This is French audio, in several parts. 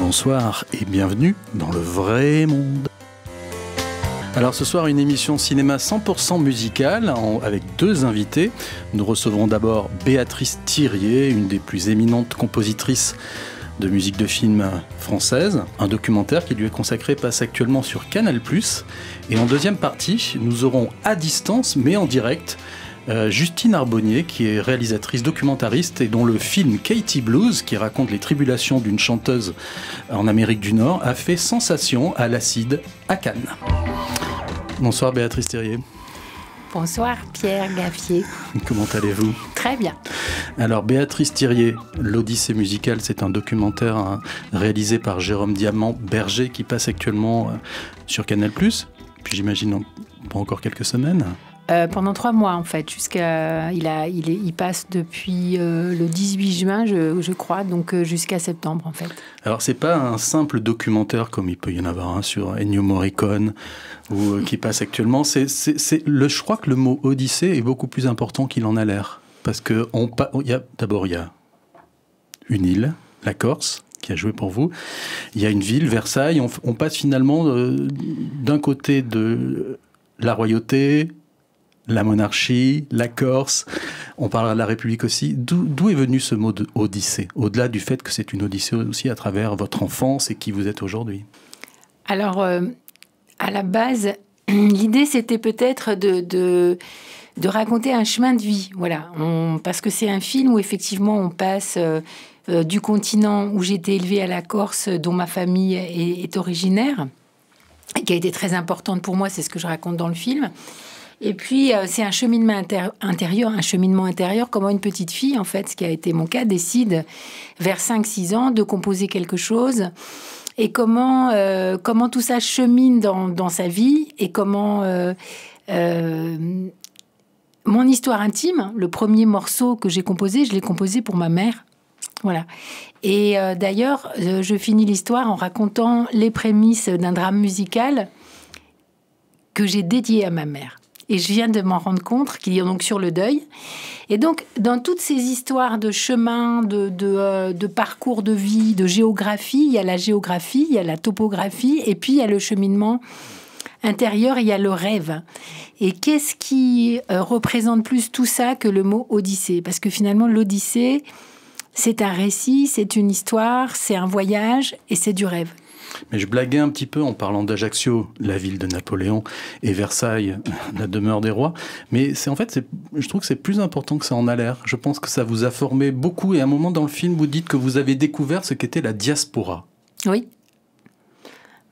Bonsoir et bienvenue dans le vrai monde. Alors ce soir, une émission cinéma 100% musicale avec deux invités. Nous recevrons d'abord Béatrice Thiriet, une des plus éminentes compositrices de musique de film française. Un documentaire qui lui est consacré passe actuellement sur Canal+. Et en deuxième partie, nous aurons à distance, mais en direct, Justine Arbonnier, qui est réalisatrice documentariste et dont le film Katy Blues, qui raconte les tribulations d'une chanteuse en Amérique du Nord, a fait sensation à l'Acide à Cannes. Bonsoir Béatrice Thiriet. Bonsoir Pierre Gaffier. Comment allez-vous ? Très bien. Alors Béatrice Thiriet, l'Odyssée musicale, c'est un documentaire réalisé par Jérôme Diamant-Berger qui passe actuellement sur Canal+. Puis j'imagine pas encore quelques semaines. Pendant 3 mois en fait, il passe depuis le 18 juin je crois, donc jusqu'à septembre en fait. Alors c'est pas un simple documentaire comme il peut y en avoir un sur Ennio Morricone ou qui passe actuellement. Je crois que le mot Odyssée est beaucoup plus important qu'il en a l'air, parce que il y a une île, la Corse, qui a joué pour vous. Il y a une ville, Versailles. On passe finalement d'un côté de la royauté, la monarchie, la Corse, on parlera de la République aussi. D'où est venu ce mot de Odyssée, au-delà du fait que c'est une Odyssée aussi à travers votre enfance et qui vous êtes aujourd'hui? Alors, à la base, l'idée c'était peut-être de raconter un chemin de vie, voilà. Parce que c'est un film où effectivement on passe du continent où j'étais élevée à la Corse, dont ma famille est originaire, et qui a été très importante pour moi, c'est ce que je raconte dans le film. Et puis, c'est un cheminement intérieur, comment une petite fille, en fait, ce qui a été mon cas, décide, vers 5-6 ans, de composer quelque chose. Et comment tout ça chemine dans sa vie. Et comment mon histoire intime, le premier morceau que j'ai composé, je l'ai composé pour ma mère. Voilà. Et d'ailleurs, je finis l'histoire en racontant les prémices d'un drame musical que j'ai dédié à ma mère. Et je viens de m'en rendre compte qu'il y a donc sur le deuil. Et donc, dans toutes ces histoires de chemin, de parcours de vie, de géographie, il y a la géographie, il y a la topographie, et puis il y a le cheminement intérieur, il y a le rêve. Et qu'est-ce qui représente plus tout ça que le mot Odyssée? Parce que finalement, l'Odyssée, c'est un récit, c'est une histoire, c'est un voyage, et c'est du rêve. Mais je blaguais un petit peu en parlant d'Ajaccio, la ville de Napoléon, et Versailles, la demeure des rois. Mais je trouve que c'est plus important que ça en a l'air. Je pense que ça vous a formé beaucoup. Et à un moment dans le film, vous dites que vous avez découvert ce qu'était la diaspora. Oui.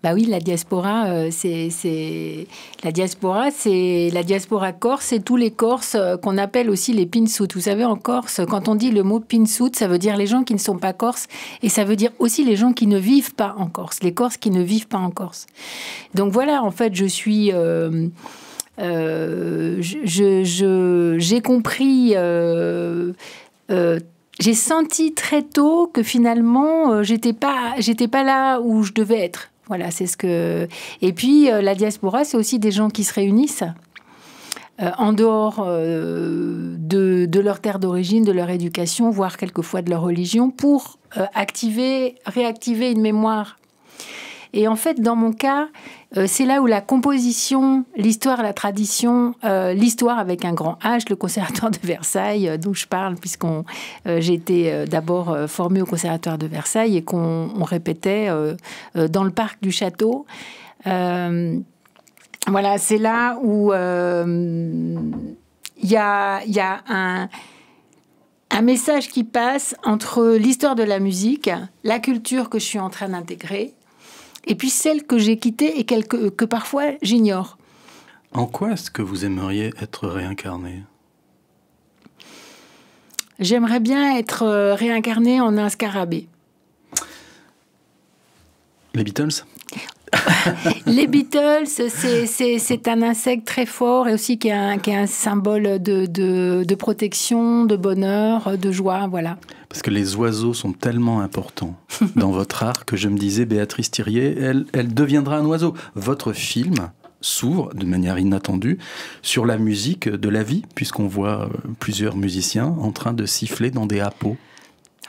Bah oui, la diaspora, c'est la diaspora corse, c'est tous les Corses qu'on appelle aussi les pinsout. Vous savez, en Corse, quand on dit le mot pinsout, ça veut dire les gens qui ne sont pas corses, et ça veut dire aussi les gens qui ne vivent pas en Corse, les Corses qui ne vivent pas en Corse. Donc voilà, en fait, je suis... j'ai compris... j'ai senti très tôt que finalement, j'étais pas là où je devais être. Voilà, c'est ce que... Et puis, la diaspora, c'est aussi des gens qui se réunissent en dehors de leur terre d'origine, de leur éducation, voire quelquefois de leur religion, pour réactiver une mémoire. Et en fait, dans mon cas, c'est là où la composition, l'histoire, la tradition, l'histoire avec un grand H, le conservatoire de Versailles, d'où je parle, j'ai été d'abord formée au conservatoire de Versailles et qu'on répétait dans le parc du château. Voilà, c'est là où il y a un message qui passe entre l'histoire de la musique, la culture que je suis en train d'intégrer, et puis celle que j'ai quittée et que parfois j'ignore. En quoi est-ce que vous aimeriez être réincarné? J'aimerais bien être réincarné en un scarabée. Les Beatles? Les Beatles, c'est un insecte très fort et aussi qui est un symbole de protection, de bonheur, de joie, voilà. Parce que les oiseaux sont tellement importants dans votre art que je me disais, Béatrice Thiriet, elle deviendra un oiseau. Votre film s'ouvre de manière inattendue sur la musique de la vie, puisqu'on voit plusieurs musiciens en train de siffler dans des hapeaux.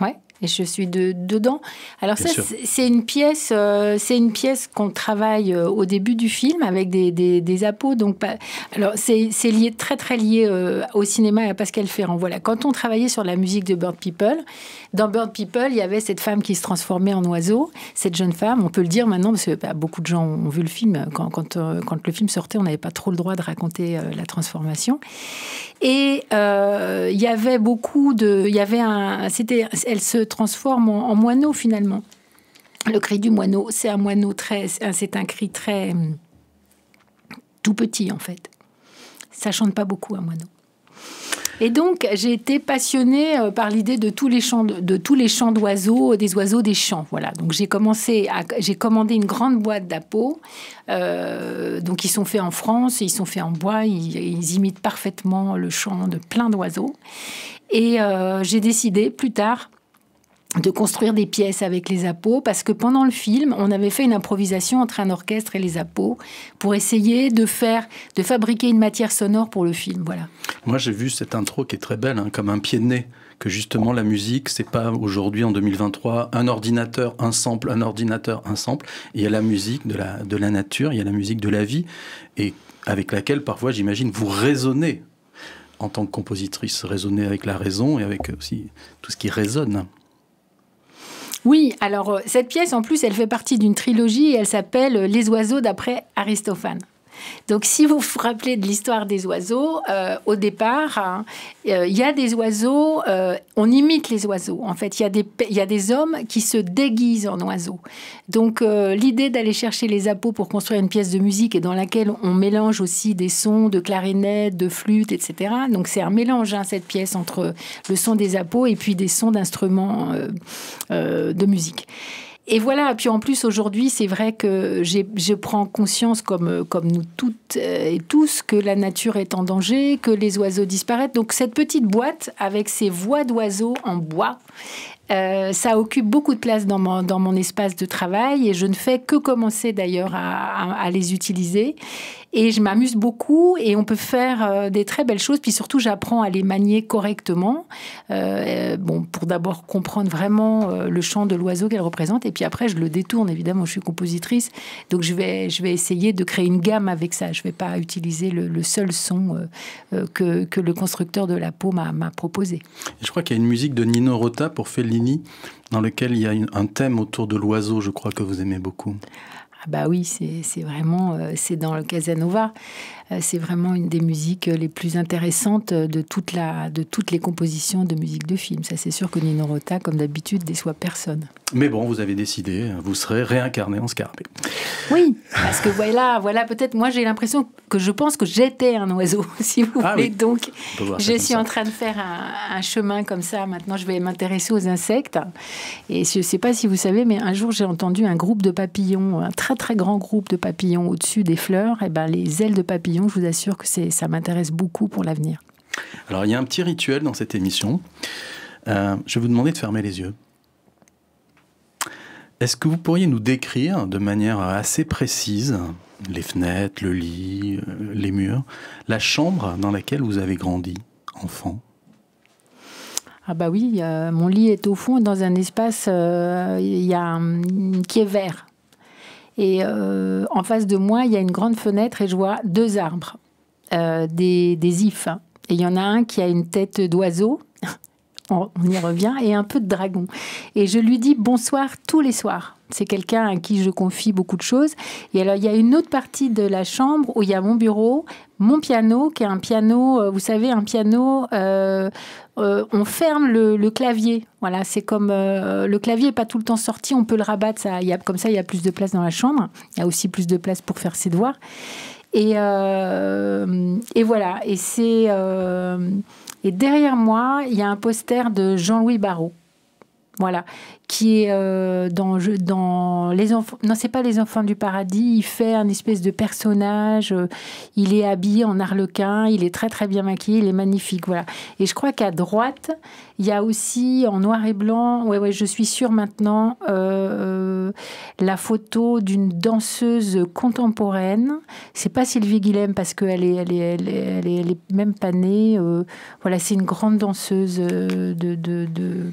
Ouais, Et je suis dedans. Alors Bien ça, sûr. c'est une pièce qu'on travaille au début du film avec des appos. Donc, alors c'est lié, très très lié au cinéma et à Pascal Ferrand. Voilà. Quand on travaillait sur la musique de Bird People, dans Bird People, il y avait cette femme qui se transformait en oiseau. Cette jeune femme, on peut le dire maintenant parce que beaucoup de gens ont vu le film. Quand le film sortait, on n'avait pas trop le droit de raconter la transformation. Et il y avait elle se transforme en moineau finalement. Le cri du moineau, c'est un cri très tout petit en fait. Ça chante pas beaucoup un moineau. Et donc j'ai été passionnée par l'idée de tous les chants d'oiseaux, des oiseaux des champs. Voilà. Donc j'ai commandé une grande boîte d'appos. Donc ils sont faits en France, ils sont faits en bois, ils imitent parfaitement le chant de plein d'oiseaux. Et j'ai décidé plus tard de construire des pièces avec les appos, parce que pendant le film, on avait fait une improvisation entre un orchestre et les appos pour essayer de fabriquer une matière sonore pour le film. Voilà. Moi, j'ai vu cette intro qui est très belle, hein, comme un pied de nez. Que justement, la musique, c'est pas aujourd'hui, en 2023, un ordinateur, un sample, un ordinateur, un sample. Il y a la musique de la nature, il y a la musique de la vie, et avec laquelle, parfois, j'imagine, vous raisonnez en tant que compositrice, raisonner avec la raison et avec aussi tout ce qui résonne. Oui, alors cette pièce, en plus, elle fait partie d'une trilogie et elle s'appelle « Les oiseaux d'après Aristophane ». Donc, si vous vous rappelez de l'histoire des oiseaux, au départ, il y a des oiseaux, on imite les oiseaux. En fait, il y a des hommes qui se déguisent en oiseaux. Donc, l'idée d'aller chercher les appos pour construire une pièce de musique et dans laquelle on mélange aussi des sons de clarinette, de flûte, etc. Donc, c'est un mélange, hein, cette pièce, entre le son des appos et puis des sons d'instruments de musique. Et voilà, puis en plus aujourd'hui, c'est vrai que je prends conscience, comme nous toutes et tous, que la nature est en danger, que les oiseaux disparaissent. Donc cette petite boîte avec ces voix d'oiseaux en bois, ça occupe beaucoup de place dans mon espace de travail et je ne fais que commencer d'ailleurs à les utiliser. Et je m'amuse beaucoup et on peut faire des très belles choses. Puis surtout, j'apprends à les manier correctement. Pour d'abord comprendre vraiment le chant de l'oiseau qu'elle représente. Et puis après, je le détourne. Évidemment, je suis compositrice. Donc, je vais essayer de créer une gamme avec ça. Je ne vais pas utiliser le seul son que le constructeur de la peau m'a proposé. Et je crois qu'il y a une musique de Nino Rota pour Fellini, dans lequel il y a un thème autour de l'oiseau, je crois, que vous aimez beaucoup. Bah oui, c'est vraiment, c'est dans le Casanova. C'est vraiment une des musiques les plus intéressantes de toutes les compositions de musique de film. Ça, c'est sûr que Nino Rota, comme d'habitude, déçoit personne. Mais bon, vous avez décidé, vous serez réincarné en Scarpé. Oui, parce que voilà, peut-être, moi j'ai l'impression que je pense que j'étais un oiseau, si vous voulez. Oui. Donc, je suis en train de faire un chemin comme ça. Maintenant, je vais m'intéresser aux insectes. Et je ne sais pas si vous savez, mais un jour, j'ai entendu un groupe de papillons, un très très grand groupe de papillons au-dessus des fleurs. Et ben, les ailes de papillons, je vous assure que ça m'intéresse beaucoup pour l'avenir. Alors, il y a un petit rituel dans cette émission. Je vais vous demander de fermer les yeux. Est-ce que vous pourriez nous décrire de manière assez précise les fenêtres, le lit, les murs, la chambre dans laquelle vous avez grandi, enfant ? Ah bah oui, mon lit est au fond dans un espace qui est vert. Et en face de moi, il y a une grande fenêtre et je vois 2 arbres, des ifs. Et il y en a un qui a une tête d'oiseau, on y revient, et un peu de dragon. Et je lui dis bonsoir tous les soirs. C'est quelqu'un à qui je confie beaucoup de choses. Et alors, il y a une autre partie de la chambre où il y a mon bureau, mon piano, qui est un piano, vous savez, un piano, on ferme le clavier. Voilà, c'est comme le clavier n'est pas tout le temps sorti, on peut le rabattre. Comme ça, il y a plus de place dans la chambre. Il y a aussi plus de place pour faire ses devoirs. Et voilà. Et derrière moi, il y a un poster de Jean-Louis Barrault. Voilà, qui est dans les enfants. Non, c'est pas les enfants du paradis. Il fait un espèce de personnage. Il est habillé en arlequin. Il est très très bien maquillé. Il est magnifique. Voilà. Et je crois qu'à droite, il y a aussi en noir et blanc. Ouais, je suis sûre maintenant. la photo d'une danseuse contemporaine. C'est pas Sylvie Guilhem parce qu'elle est même pas née. Voilà, c'est une grande danseuse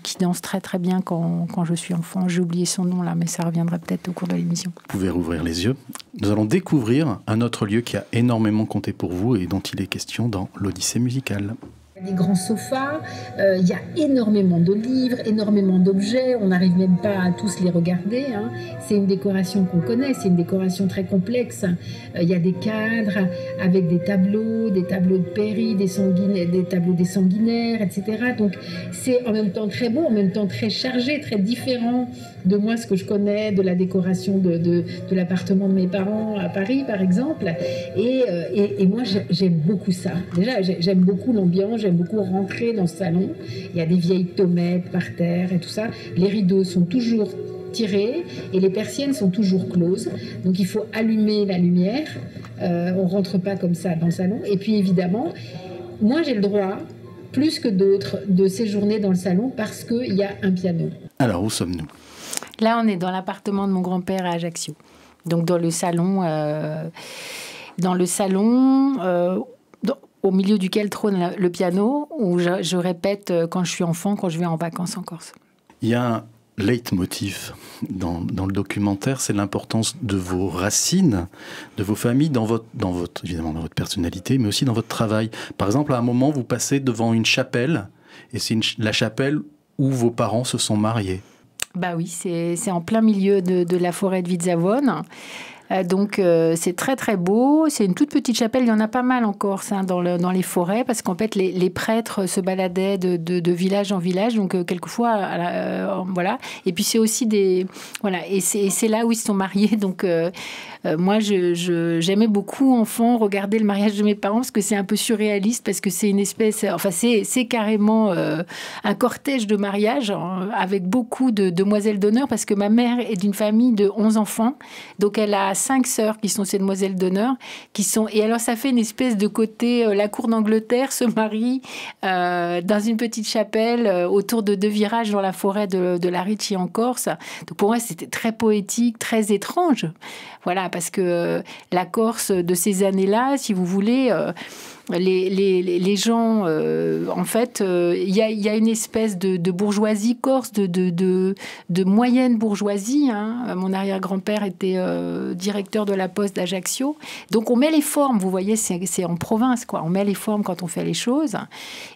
qui danse très très bien quand je suis enfant. J'ai oublié son nom là, mais ça reviendra peut-être au cours de l'émission. Vous pouvez rouvrir les yeux. Nous allons découvrir un autre lieu qui a énormément compté pour vous et dont il est question dans l'Odyssée musicale. Des grands sofas, il y a énormément de livres, énormément d'objets, on n'arrive même pas à tous les regarder, hein. C'est une décoration qu'on connaît, c'est une décoration très complexe. Il y a des cadres avec des tableaux de Péri, des tableaux des sanguinaires, etc. Donc c'est en même temps très beau, en même temps très chargé, très différent de moi, ce que je connais de la décoration de l'appartement de mes parents à Paris, par exemple. Et moi, j'aime beaucoup ça. Déjà, j'aime beaucoup l'ambiance, j'aime beaucoup rentrer dans ce salon. Il y a des vieilles tomates par terre et tout ça. Les rideaux sont toujours tirés et les persiennes sont toujours closes. Donc, il faut allumer la lumière. On ne rentre pas comme ça dans le salon. Et puis, évidemment, moi, j'ai le droit, plus que d'autres, de séjourner dans le salon parce qu'il y a un piano. Alors, où sommes-nous ? Là, on est dans l'appartement de mon grand-père à Ajaccio. Donc, dans le salon... au milieu duquel trône le piano, où je répète quand je suis enfant, quand je vais en vacances en Corse. Il y a un leitmotiv dans le documentaire, c'est l'importance de vos racines, de vos familles, évidemment dans votre personnalité, mais aussi dans votre travail. Par exemple, à un moment, vous passez devant une chapelle, et c'est la chapelle où vos parents se sont mariés. Bah oui, c'est en plein milieu de la forêt de Vizavone. Donc c'est très très beau, c'est une toute petite chapelle, il y en a pas mal en Corse dans les forêts parce qu'en fait les prêtres se baladaient de village en village, donc quelquefois voilà, et puis c'est aussi voilà, et c'est là où ils se sont mariés, donc moi j'aimais beaucoup enfant regarder le mariage de mes parents parce que c'est un peu surréaliste, parce que c'est une espèce, enfin c'est carrément un cortège de mariage avec beaucoup de demoiselles d'honneur, parce que ma mère est d'une famille de 11 enfants, donc elle a 5 sœurs qui sont ces demoiselles d'honneur, et alors ça fait une espèce de côté, la cour d'Angleterre se marie dans une petite chapelle autour de 2 virages dans la forêt de la Ricci en Corse. Donc pour moi c'était très poétique, très étrange, voilà, parce que la Corse de ces années-là, si vous voulez, les gens, en fait, il y a une espèce de bourgeoisie corse, de moyenne bourgeoisie, hein. Mon arrière-grand-père était directeur de la poste d'Ajaccio. Donc on met les formes, vous voyez, c'est en province, quoi. On met les formes quand on fait les choses.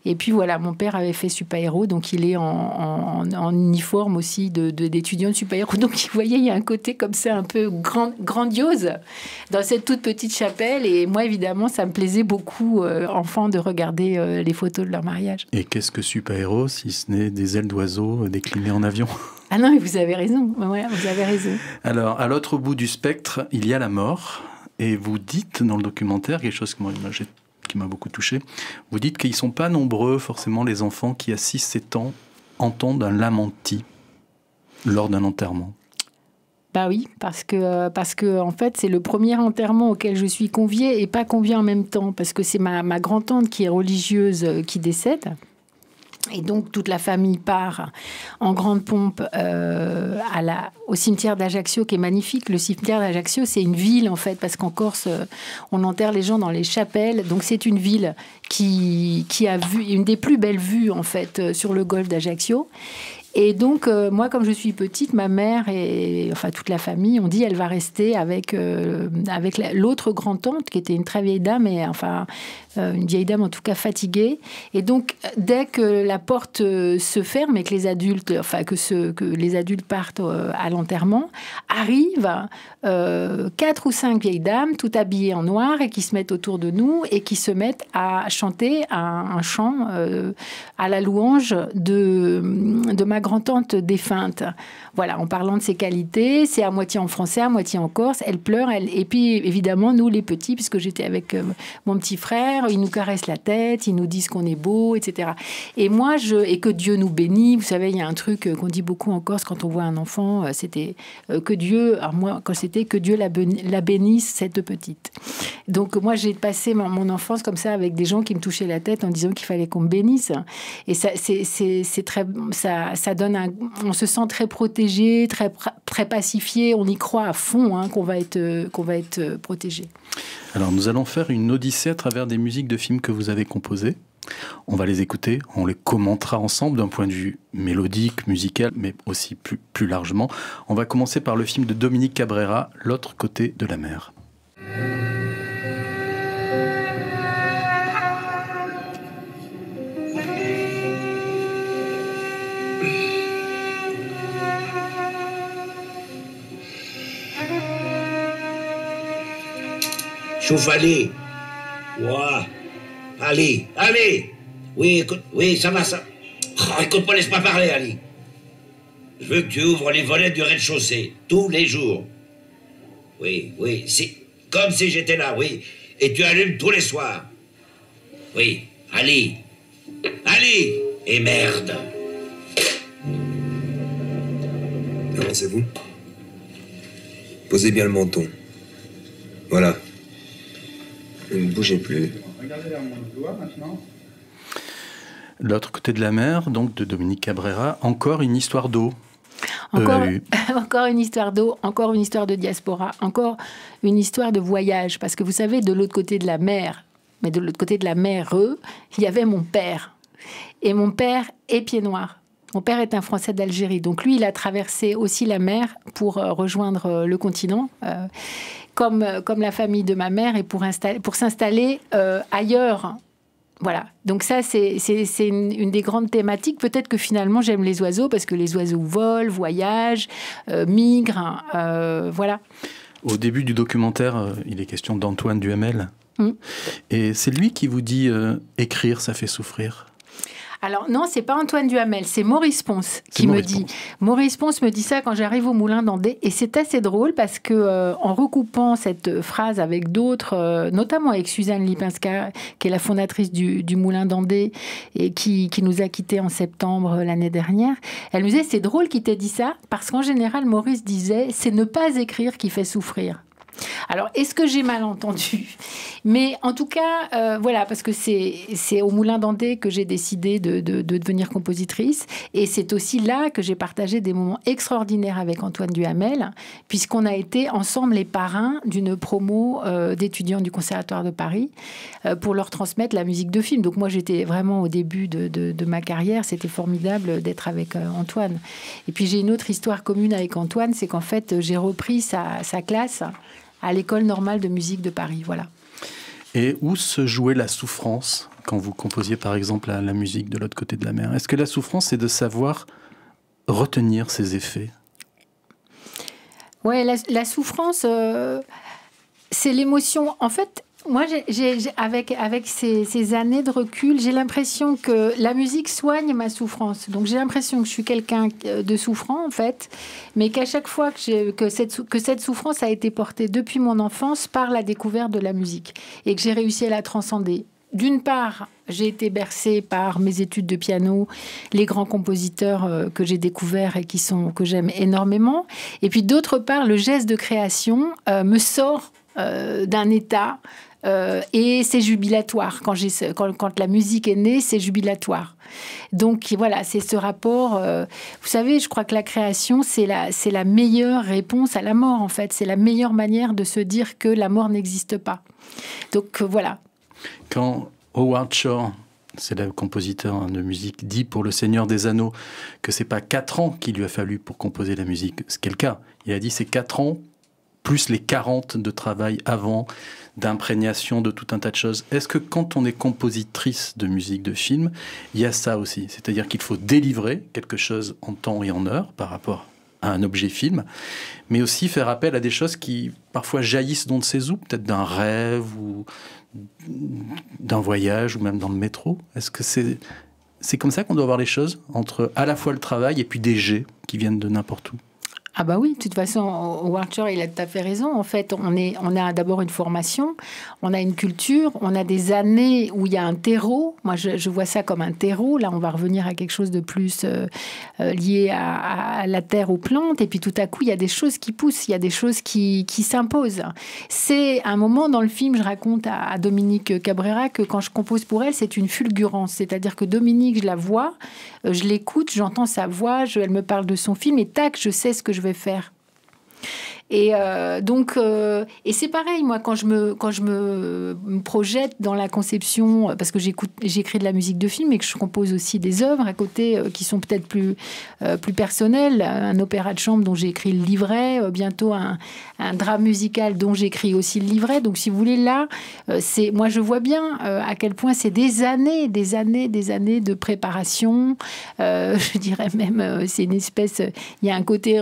Et puis voilà, mon père avait fait super-héros, donc il est en uniforme aussi d'étudiant de super-héros. Donc vous voyez, il y a un côté comme ça un peu grandiose dans cette toute petite chapelle. Et moi, évidemment, ça me plaisait beaucoup enfants de regarder les photos de leur mariage. Et qu'est-ce que super-héros si ce n'est des ailes d'oiseau déclinées en avion ? Ah non, mais vous avez raison. Ouais, vous avez raison. Alors, à l'autre bout du spectre, il y a la mort. Et vous dites dans le documentaire quelque chose qui m'a beaucoup touché. Vous dites qu'ils ne sont pas nombreux, forcément, les enfants qui, à 6-7 ans, entendent un lamenti lors d'un enterrement. Bah oui, parce que en fait, c'est le premier enterrement auquel je suis conviée et pas conviée en même temps, parce que c'est ma grand-tante qui est religieuse qui décède. Et donc, toute la famille part en grande pompe au cimetière d'Ajaccio, qui est magnifique. Le cimetière d'Ajaccio, c'est une ville, en fait, parce qu'en Corse, on enterre les gens dans les chapelles. Donc, c'est une ville qui a une des plus belles vues, en fait, sur le golfe d'Ajaccio. Et donc, moi, comme je suis petite, ma mère et enfin toute la famille, on dit elle va rester avec l'autre grand-tante, qui était une très vieille dame, et enfin une vieille dame en tout cas fatiguée. Et donc, dès que la porte se ferme et que les adultes, que les adultes partent à l'enterrement, arrivent 4 ou 5 vieilles dames, toutes habillées en noir, et qui se mettent autour de nous et qui se mettent à chanter un chant à la louange de ma grand-tante défunte. Voilà, en parlant de ses qualités, c'est à moitié en français, à moitié en corse. Elle pleure, et puis évidemment, nous les petits, puisque j'étais avec mon petit frère, ils nous caressent la tête, ils nous disent qu'on est beau, etc. Et moi, et que Dieu nous bénit. Vous savez, il y a un truc qu'on dit beaucoup en Corse quand on voit un enfant, c'était que Dieu, alors moi, quand c'était que Dieu la bénisse, cette petite. Donc moi, j'ai passé mon enfance comme ça, avec des gens qui me touchaient la tête en disant qu'il fallait qu'on me bénisse. Et ça ça donne on se sent très protégé, très pacifié. On y croit à fond qu'on va être protégé. Alors nous allons faire une odyssée à travers des musiques de films que vous avez composées. On va les écouter, on les commentera ensemble d'un point de vue mélodique, musical, mais aussi plus largement. On va commencer par le film de Dominique Cabrera, L'autre côté de la mer. Chauffe, allez. Ouah. Allez, allez. Oui, écoute, oui, ça va, ça. Oh, écoute-moi, laisse-moi parler, Ali. Je veux que tu ouvres les volets du rez-de-chaussée, tous les jours. Oui, oui, comme si j'étais là, oui. Et tu allumes tous les soirs. Oui, Ali. Ali. Et merde. Avancez-vous. Posez bien le menton. Voilà. Ne bougez plus. Regardez vers mon doigt maintenant. L'autre côté de la mer, donc de Dominique Cabrera, encore une histoire d'eau. Encore une histoire d'eau, encore une histoire de diaspora, encore une histoire de voyage. Parce que vous savez, de l'autre côté de la mer, mais de l'autre côté de la mer, il y avait mon père. Et mon père est pied noir. Mon père est un Français d'Algérie. Donc lui, il a traversé aussi la mer pour rejoindre le continent. Comme la famille de ma mère, et pour s'installer ailleurs. Voilà. Donc ça, c'est une des grandes thématiques. Peut-être que finalement, j'aime les oiseaux, parce que les oiseaux volent, voyagent, migrent. Voilà. Au début du documentaire, il est question d'Antoine Duhamel. Et c'est lui qui vous dit écrire, ça fait souffrir. Alors non, c'est pas Antoine Duhamel, c'est Maurice Ponce qui me dit. Maurice Ponce me dit ça quand j'arrive au Moulin d'Andé, et c'est assez drôle parce que en recoupant cette phrase avec d'autres, notamment avec Suzanne Lipinska, qui est la fondatrice du Moulin d'Andé et qui nous a quittés en septembre l'année dernière, elle me disait c'est drôle qu'il t'ait dit ça parce qu'en général Maurice disait c'est ne pas écrire qui fait souffrir. Alors, est-ce que j'ai mal entendu? Mais en tout cas, voilà, parce que c'est au Moulin d'Andé que j'ai décidé de devenir compositrice. Et c'est aussi là que j'ai partagé des moments extraordinaires avec Antoine Duhamel, puisqu'on a été ensemble les parrains d'une promo d'étudiants du Conservatoire de Paris pour leur transmettre la musique de film. Donc moi, j'étais vraiment au début de ma carrière. C'était formidable d'être avec Antoine. Et puis, j'ai une autre histoire commune avec Antoine, c'est qu'en fait, j'ai repris sa classe à l'École normale de musique de Paris, voilà. Et où se jouait la souffrance quand vous composiez, par exemple, la musique de l'autre côté de la mer? Est-ce que la souffrance, c'est de savoir retenir ses effets? Ouais, la souffrance, c'est l'émotion. En fait, moi, avec ces années de recul, j'ai l'impression que la musique soigne ma souffrance. Donc, j'ai l'impression que je suis quelqu'un de souffrant, en fait, mais qu'à chaque fois que cette souffrance a été portée depuis mon enfance par la découverte de la musique et que j'ai réussi à la transcender. D'une part, j'ai été bercée par mes études de piano, les grands compositeurs que j'ai découverts et que j'aime énormément. Et puis, d'autre part, le geste de création me sort d'un état et c'est jubilatoire. Quand la musique est née, c'est jubilatoire. Donc voilà, c'est ce rapport. Vous savez, je crois que la création, c'est la meilleure réponse à la mort, en fait. C'est la meilleure manière de se dire que la mort n'existe pas. Donc voilà. Quand Howard Shore, c'est le compositeur de musique, dit pour Le Seigneur des Anneaux que c'est pas 4 ans qu'il lui a fallu pour composer la musique, ce qui est le cas. Il a dit c'est 4 ans plus les 40 de travail avant, d'imprégnation de tout un tas de choses. Est-ce que quand on est compositrice de musique de film, il y a ça aussi? C'est-à-dire qu'il faut délivrer quelque chose en temps et en heure par rapport à un objet film, mais aussi faire appel à des choses qui parfois jaillissent d'on ne sait où, peut-être d'un rêve ou d'un voyage ou même dans le métro. Est-ce que c'est comme ça qu'on doit voir les choses, entre à la fois le travail et puis des jets qui viennent de n'importe où? Ah bah oui, de toute façon, Howard Shore, il a tout à fait raison. En fait, on a d'abord une formation, on a une culture, on a des années où il y a un terreau. Moi, je vois ça comme un terreau. Là, on va revenir à quelque chose de plus lié à la terre, aux plantes. Et puis tout à coup, il y a des choses qui poussent, il y a des choses qui s'imposent. C'est un moment dans le film, je raconte à Dominique Cabrera que quand je compose pour elle, c'est une fulgurance. C'est-à-dire que Dominique, je la vois, je l'écoute, j'entends sa voix, elle me parle de son film et tac, je sais ce que je vais faire. Et donc, c'est pareil, moi, quand je me projette dans la conception, parce que j'écris de la musique de film et que je compose aussi des œuvres à côté qui sont peut-être plus personnelles, un opéra de chambre dont j'ai écrit le livret, bientôt un drame musical dont j'écris aussi le livret. Donc, si vous voulez, là, moi, je vois bien à quel point c'est des années de préparation. Je dirais même, c'est une espèce, il y a un côté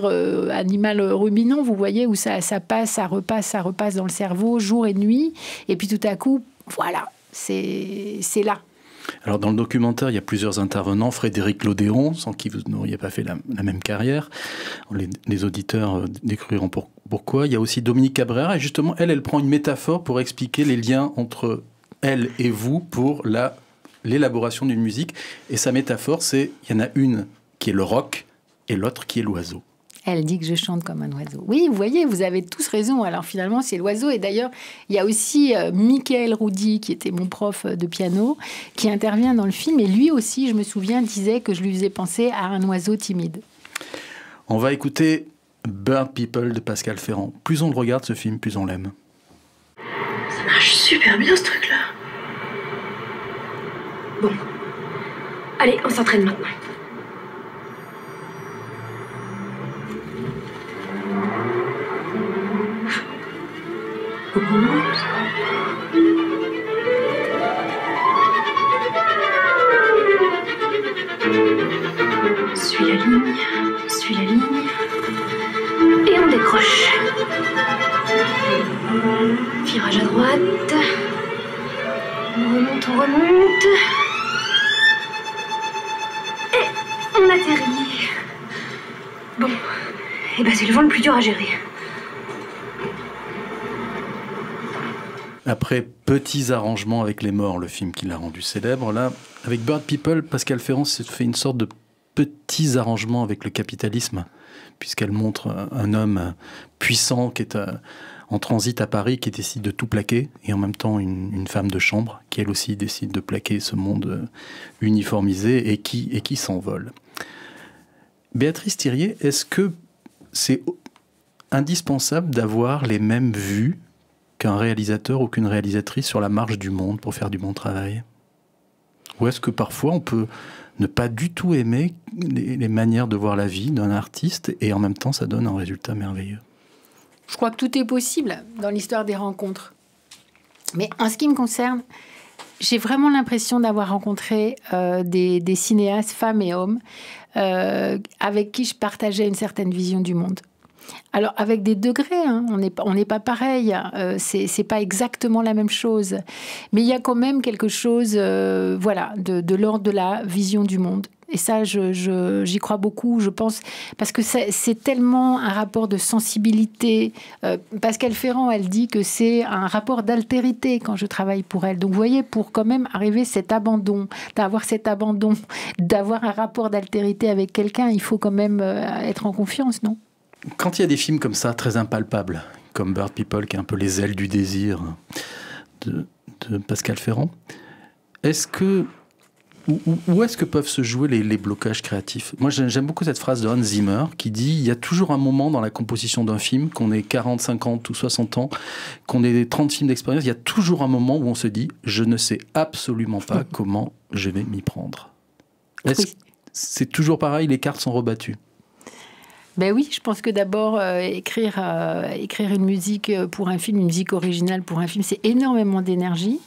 animal ruminant, vous voyez, où ça passe, ça repasse dans le cerveau jour et nuit. Et puis tout à coup, voilà, c'est là. Alors dans le documentaire, il y a plusieurs intervenants. Frédéric Lodéon, sans qui vous n'auriez pas fait la même carrière. Les auditeurs découvriront pourquoi. Il y a aussi Dominique Cabrera. Et justement, elle prend une métaphore pour expliquer les liens entre elle et vous pour l'élaboration d'une musique. Et sa métaphore, c'est, il y en a une qui est le roc et l'autre qui est l'oiseau. Elle dit que je chante comme un oiseau. Oui, vous voyez, vous avez tous raison. Alors finalement, c'est l'oiseau. Et d'ailleurs, il y a aussi Michael Roudy, qui était mon prof de piano, qui intervient dans le film. Et lui aussi, je me souviens, disait que je lui faisais penser à un oiseau timide. On va écouter Bird People de Pascal Ferrand. Plus on le regarde, ce film, plus on l'aime. Ça marche super bien, ce truc-là. Bon. Allez, on s'entraîne maintenant. Suis la ligne, et on décroche. Virage à droite, on remonte, et on atterrit. Bon, et ben c'est le vent le plus dur à gérer. Après Petits arrangements avec les morts, le film qui l'a rendu célèbre, là, avec Bird People, Pascal Ferrand s'est fait une sorte de petits arrangements avec le capitalisme, puisqu'elle montre un homme puissant qui est en transit à Paris, qui décide de tout plaquer, et en même temps une femme de chambre qui elle aussi décide de plaquer ce monde uniformisé et qui s'envole. Béatrice Thiriet, est-ce que c'est indispensable d'avoir les mêmes vues qu'un réalisateur ou qu'une réalisatrice sur la marche du monde pour faire du bon travail? Ou est-ce que parfois on peut ne pas du tout aimer les manières de voir la vie d'un artiste et en même temps ça donne un résultat merveilleux? Je crois que tout est possible dans l'histoire des rencontres. Mais en ce qui me concerne, j'ai vraiment l'impression d'avoir rencontré des cinéastes, femmes et hommes, avec qui je partageais une certaine vision du monde. Alors, avec des degrés, hein, on n'est pas pareil, c'est pas exactement la même chose. Mais il y a quand même quelque chose de l'ordre de la vision du monde. Et ça, j'y crois beaucoup, je pense, parce que c'est tellement un rapport de sensibilité. Pascal Ferrand, elle dit que c'est un rapport d'altérité quand je travaille pour elle. Donc, vous voyez, pour quand même arriver d'avoir un rapport d'altérité avec quelqu'un, il faut quand même être en confiance, non ? Quand il y a des films comme ça, très impalpables, comme Bird People, qui est un peu les ailes du désir de Pascal Ferrand, où est-ce que peuvent se jouer les blocages créatifs? Moi, j'aime beaucoup cette phrase de Hans Zimmer qui dit « Il y a toujours un moment dans la composition d'un film, qu'on ait 40, 50 ou 60 ans, qu'on ait 30 films d'expérience, il y a toujours un moment où on se dit « Je ne sais absolument pas comment je vais m'y prendre ». Est-ce que c'est toujours pareil, les cartes sont rebattues? Ben oui, je pense que d'abord, écrire une musique pour un film, une musique originale pour un film, c'est énormément d'énergie.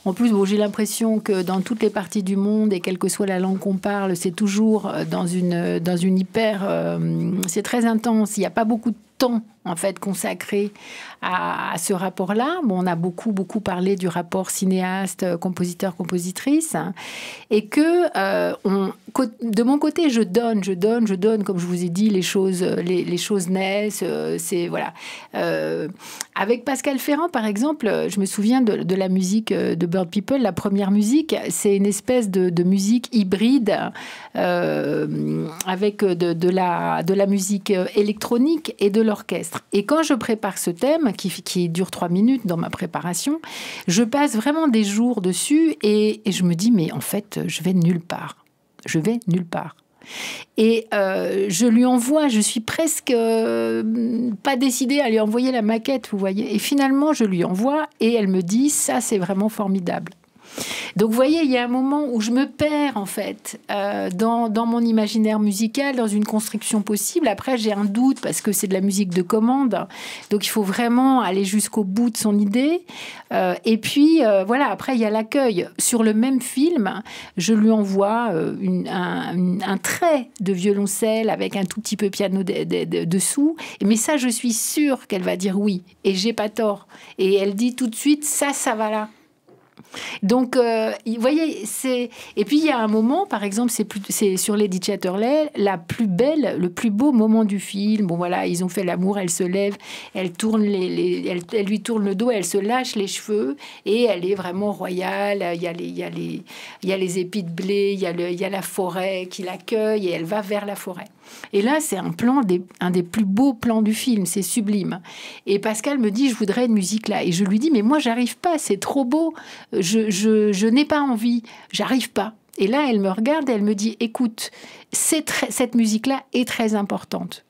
En plus, j'ai l'impression que dans toutes les parties du monde, et quelle que soit la langue qu'on parle, c'est toujours dans une hyper... c'est très intense, il n'y a pas beaucoup de temps en fait consacré à ce rapport-là. Bon, on a beaucoup parlé du rapport cinéaste, compositeur, compositrice, hein, et que de mon côté, je donne, comme je vous ai dit, les choses naissent. C'est voilà. Avec Pascal Ferrand, par exemple, je me souviens de la musique de Bird People. La première musique, c'est une espèce de musique hybride avec de la musique électronique et de l'orchestre. Et quand je prépare ce thème, qui dure 3 minutes dans ma préparation, je passe vraiment des jours dessus et je me dis, mais en fait, je vais nulle part. Et je lui envoie, je suis presque pas décidée à lui envoyer la maquette, vous voyez. Et finalement, je lui envoie et elle me dit, ça, c'est vraiment formidable. Donc, vous voyez, il y a un moment où je me perds, en fait, dans mon imaginaire musical, dans une construction possible. Après, j'ai un doute parce que c'est de la musique de commande. Donc, il faut vraiment aller jusqu'au bout de son idée. Et puis, voilà, après, il y a l'accueil. Sur le même film, je lui envoie un trait de violoncelle avec un tout petit peu piano dessous. Mais ça, je suis sûre qu'elle va dire oui. Et j'ai pas tort. Et elle dit tout de suite, ça va là. Donc, vous voyez, et puis il y a un moment, par exemple, c'est sur Lady Chatterley, le plus beau moment du film. Bon, voilà, ils ont fait l'amour, elle se lève, elle lui tourne le dos, elle se lâche les cheveux et elle est vraiment royale. Il y a les épis de blé, il y a la forêt qui l'accueille et elle va vers la forêt. Et là, c'est un des plus beaux plans du film, c'est sublime. Et Pascal me dit, je voudrais une musique là. Et je lui dis, mais moi, j'arrive pas, c'est trop beau. Je n'ai pas envie, j'arrive pas. Et là, elle me regarde et elle me dit, écoute, cette musique-là est très importante.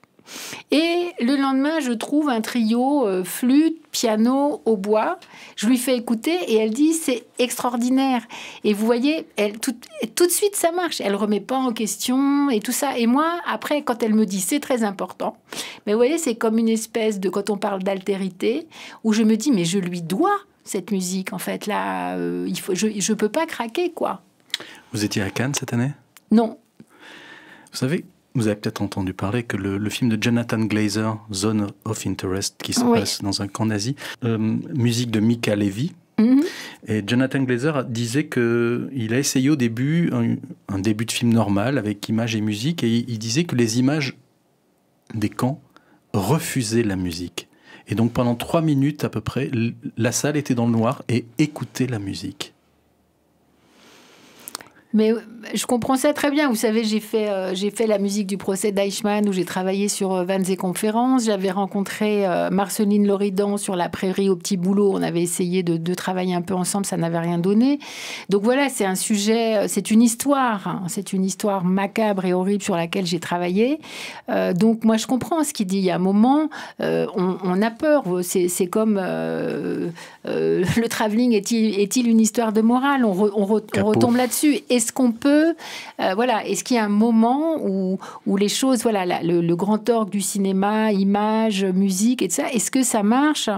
Et le lendemain, je trouve un trio flûte, piano, hautbois. Je lui fais écouter et elle dit c'est extraordinaire. Et vous voyez, tout de suite ça marche. Elle remet pas en question et tout ça. Et moi, après, quand elle me dit c'est très important, mais vous voyez, c'est comme une espèce de, quand on parle d'altérité, où je me dis mais je lui dois cette musique en fait. Là, je peux pas craquer quoi. Vous étiez à Cannes cette année ? Non. Vous savez, vous avez peut-être entendu parler que le film de Jonathan Glazer, Zone of Interest, qui se passe dans un camp nazi, musique de Mika Levy. Mm-hmm. Et Jonathan Glazer disait qu'il a essayé au début un début de film normal avec images et musique, et il disait que les images des camps refusaient la musique. Et donc pendant 3 minutes à peu près, la salle était dans le noir et écoutait la musique. Mais je comprends ça très bien. Vous savez, j'ai fait la musique du procès d'Eichmann où j'ai travaillé sur Vannes et Conférences. J'avais rencontré Marceline Loridan sur La Prairie au Petit Boulot. On avait essayé de travailler un peu ensemble, ça n'avait rien donné. Donc voilà, c'est un sujet, c'est une histoire. Hein. C'est une histoire macabre et horrible sur laquelle j'ai travaillé. Donc moi, je comprends ce qu'il dit. Il y a un moment, on a peur. C'est comme le travelling est-il une histoire de morale ? On retombe là-dessus. Est-ce qu'on peut, est-ce qu'il y a un moment où les choses, le grand orgue du cinéma, images, musique et tout ça, est-ce que ça marche ?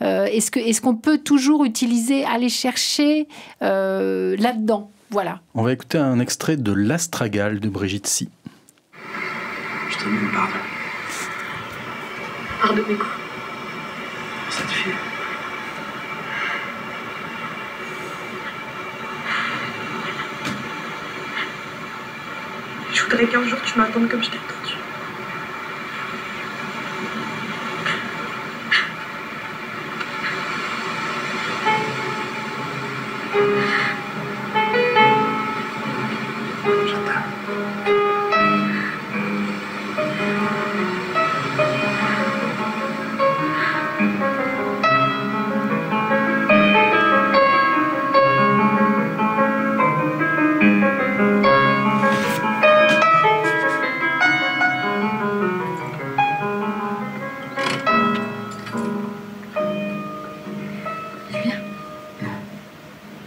Est-ce qu'on peut toujours aller chercher là-dedans ? Voilà. On va écouter un extrait de L'Astragale de Brigitte Si. Je te demande pardon. Pardonnez quoi ? Cette fille. Je voudrais qu'un jour tu m'attendes comme je t'ai attendu.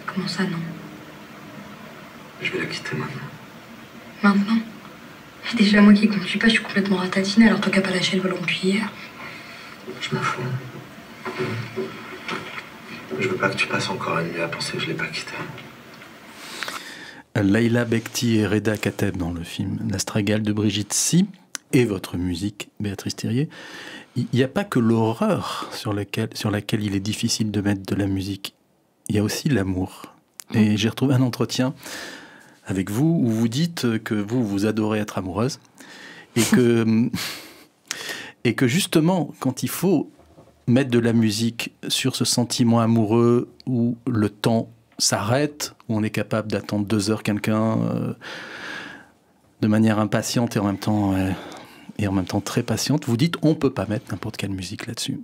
Comment ça, non ? Je vais la quitter maintenant. Maintenant ? Déjà, moi qui conduis pas, je suis complètement ratatinée, alors toi qui n'as pas lâché le volant depuis hier. Je m'en fous. Je veux pas que tu passes encore une nuit à penser que je l'ai pas quittée. Leïla Bekti et Reda Kateb dans le film L'Astragale de Brigitte Si, et votre musique, Béatrice Thiriet. il n'y a pas que l'horreur sur laquelle il est difficile de mettre de la musique. Il y a aussi l'amour. Et j'ai retrouvé un entretien avec vous où vous dites que vous adorez être amoureuse et que justement, quand il faut mettre de la musique sur ce sentiment amoureux où le temps s'arrête, où on est capable d'attendre 2 heures quelqu'un de manière impatiente et en même temps très patiente, vous dites on peut pas mettre n'importe quelle musique là-dessus.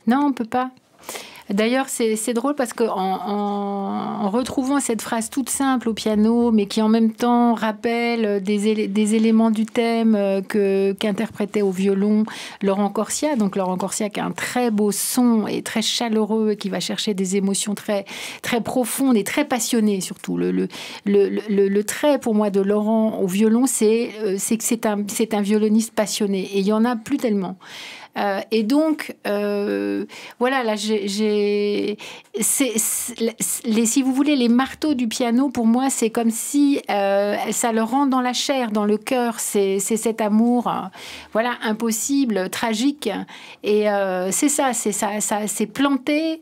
Non, on peut pas. D'ailleurs, c'est drôle parce qu'en retrouvant cette phrase toute simple au piano, mais qui en même temps rappelle des éléments du thème qu'interprétait au violon Laurent Corsia. Donc Laurent Corsia qui a un très beau son et très chaleureux et qui va chercher des émotions très, très profondes et très passionnées surtout. Le trait pour moi de Laurent au violon, c'est que c'est un violoniste passionné. Et il y en a plus tellement. Et donc, voilà, là, si vous voulez, les marteaux du piano, pour moi, c'est comme si ça le rentre dans la chair, dans le cœur. C'est cet amour, voilà, impossible, tragique. Et c'est ça, c'est planté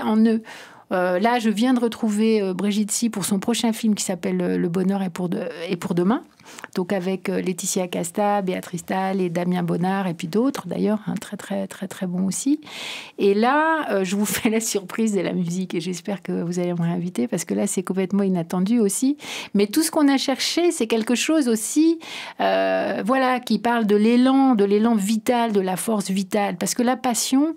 en eux. Là, je viens de retrouver Brigitte Si pour son prochain film qui s'appelle Le bonheur est pour demain. Donc avec Laetitia Casta, Béatrice Dalle et Damien Bonnard et puis d'autres d'ailleurs, hein, très très très très bon aussi. Et là, je vous fais la surprise de la musique et j'espère que vous allez me réinviter parce que là c'est complètement inattendu aussi. Mais tout ce qu'on a cherché, c'est quelque chose aussi, voilà, qui parle de l'élan vital, de la force vitale. Parce que la passion,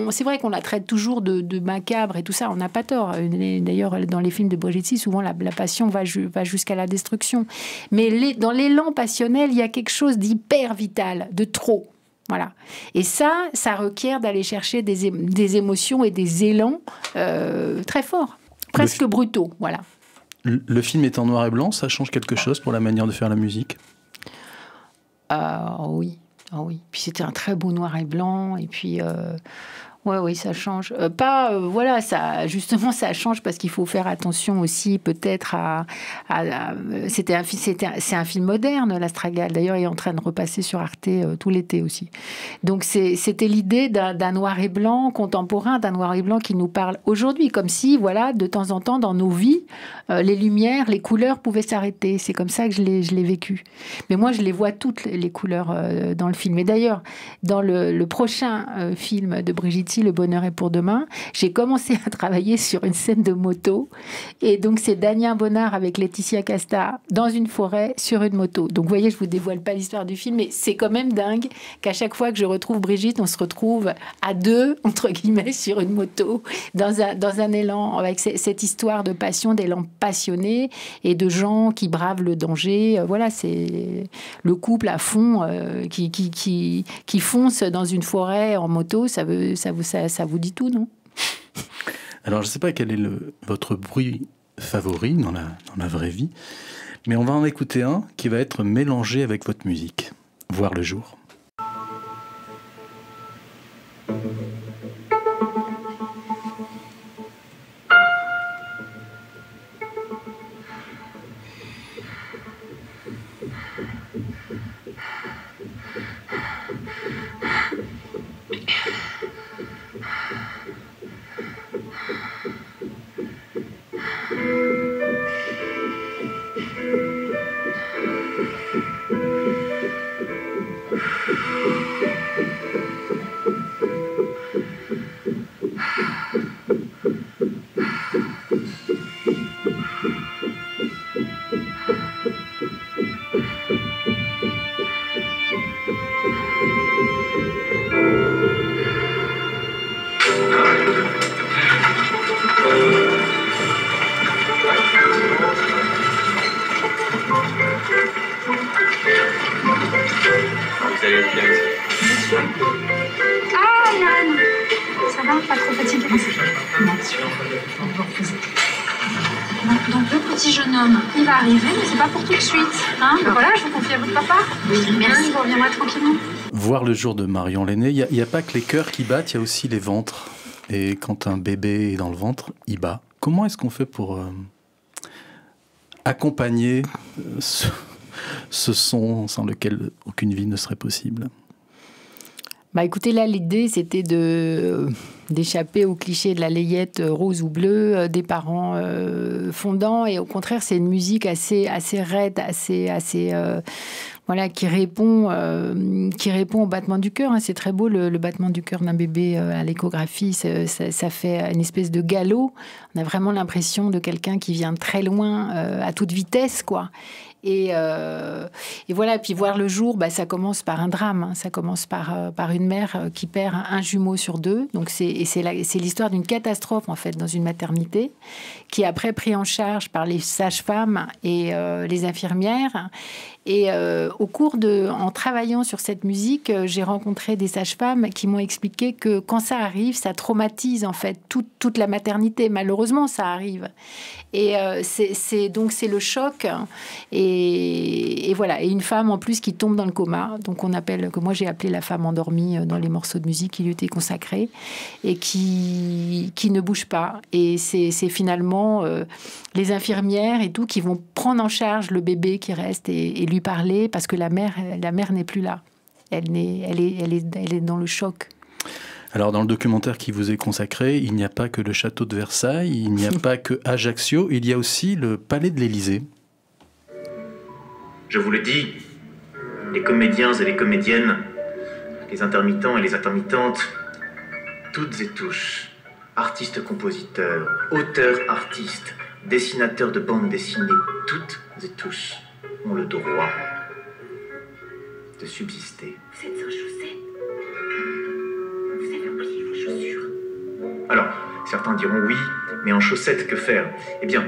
c'est vrai qu'on la traite toujours de macabre et tout ça, on n'a pas tort. D'ailleurs, dans les films de Brigitte Si, souvent la passion va jusqu'à la destruction. Mais dans l'élan passionnel, il y a quelque chose d'hyper vital, de trop. Voilà. Et ça requiert d'aller chercher des émotions et des élans très forts, presque brutaux. Voilà. Le film est en noir et blanc, ça change quelque chose pour la manière de faire la musique ? Oui. Puis c'était un très beau noir et blanc. Et puis... Oui, ça change. Voilà, justement, ça change parce qu'il faut faire attention aussi, peut-être c'est un film moderne, l'Astragale. D'ailleurs, il est en train de repasser sur Arte tout l'été aussi. Donc, c'était l'idée d'un noir et blanc contemporain, d'un noir et blanc qui nous parle aujourd'hui, comme si, voilà, de temps en temps, dans nos vies, les lumières, les couleurs pouvaient s'arrêter. C'est comme ça que je l'ai vécu. Mais moi, je les vois toutes, les couleurs dans le film. Et d'ailleurs, dans le prochain film de Brigitte Le bonheur est pour demain, j'ai commencé à travailler sur une scène de moto et donc c'est Damien Bonnard avec Laetitia Casta dans une forêt sur une moto. Donc vous voyez, je vous dévoile pas l'histoire du film, mais c'est quand même dingue qu'à chaque fois que je retrouve Brigitte, on se retrouve à deux, entre guillemets, sur une moto, dans un élan, avec cette histoire de passion, d'élan passionné et de gens qui bravent le danger. Voilà, c'est le couple à fond qui fonce dans une forêt en moto. Ça vous dit tout, non ? Alors, je ne sais pas quel est votre bruit favori dans la vraie vie, mais on va en écouter un qui va être mélangé avec votre musique. Voir le jour. Ah, Yann, ça va, pas trop fatigué? Non, donc le petit jeune homme, il va arriver, mais c'est pas pour tout de suite. Hein, voilà, je vous confie à votre papa. Oui, merci, vous reviendrez tranquillement. Voir le jour de Marion Lenné, il n'y a pas que les cœurs qui battent, il y a aussi les ventres. Et quand un bébé est dans le ventre, il bat. Comment est-ce qu'on fait pour accompagner ce son sans lequel aucune vie ne serait possible ? Bah écoutez, là, l'idée, c'était d'échapper au cliché de la layette rose ou bleue, des parents fondants. Et au contraire, c'est une musique assez raide, voilà, qui répond au battement du cœur. Hein. C'est très beau, le battement du cœur d'un bébé à l'échographie. Ça fait une espèce de galop. On a vraiment l'impression de quelqu'un qui vient de très loin, à toute vitesse, quoi. Et voilà, puis voir le jour, bah, ça commence par un drame. Hein. Ça commence par une mère qui perd un jumeau sur 2. Donc c'est l'histoire d'une catastrophe, en fait, dans une maternité, qui est après pris en charge par les sages-femmes et les infirmières. Et en travaillant sur cette musique, j'ai rencontré des sages-femmes qui m'ont expliqué que quand ça arrive, ça traumatise, en fait, toute la maternité. Malheureusement, ça arrive. Et c'est le choc. Et voilà. Et une femme, en plus, qui tombe dans le coma. Donc, que moi, j'ai appelé la femme endormie dans les morceaux de musique qui lui étaient consacrés et qui ne bouge pas. Et c'est finalement les infirmières et tout qui vont prendre en charge le bébé qui reste et lui parler, parce que la mère n'est plus là. Elle est dans le choc. Alors, dans le documentaire qui vous est consacré, il n'y a pas que le château de Versailles, il n'y a pas que Ajaccio, il y a aussi le palais de l'Élysée. Je vous le dis, les comédiens et les comédiennes, les intermittents et les intermittentes, toutes et tous, artistes-compositeurs, auteurs-artistes, dessinateurs de bandes dessinées, toutes et tous ont le droit de subsister. Vous êtes sans chaussettes. Vous avez oublié vos chaussures. Alors, certains diront oui, mais en chaussettes, que faire? Eh bien,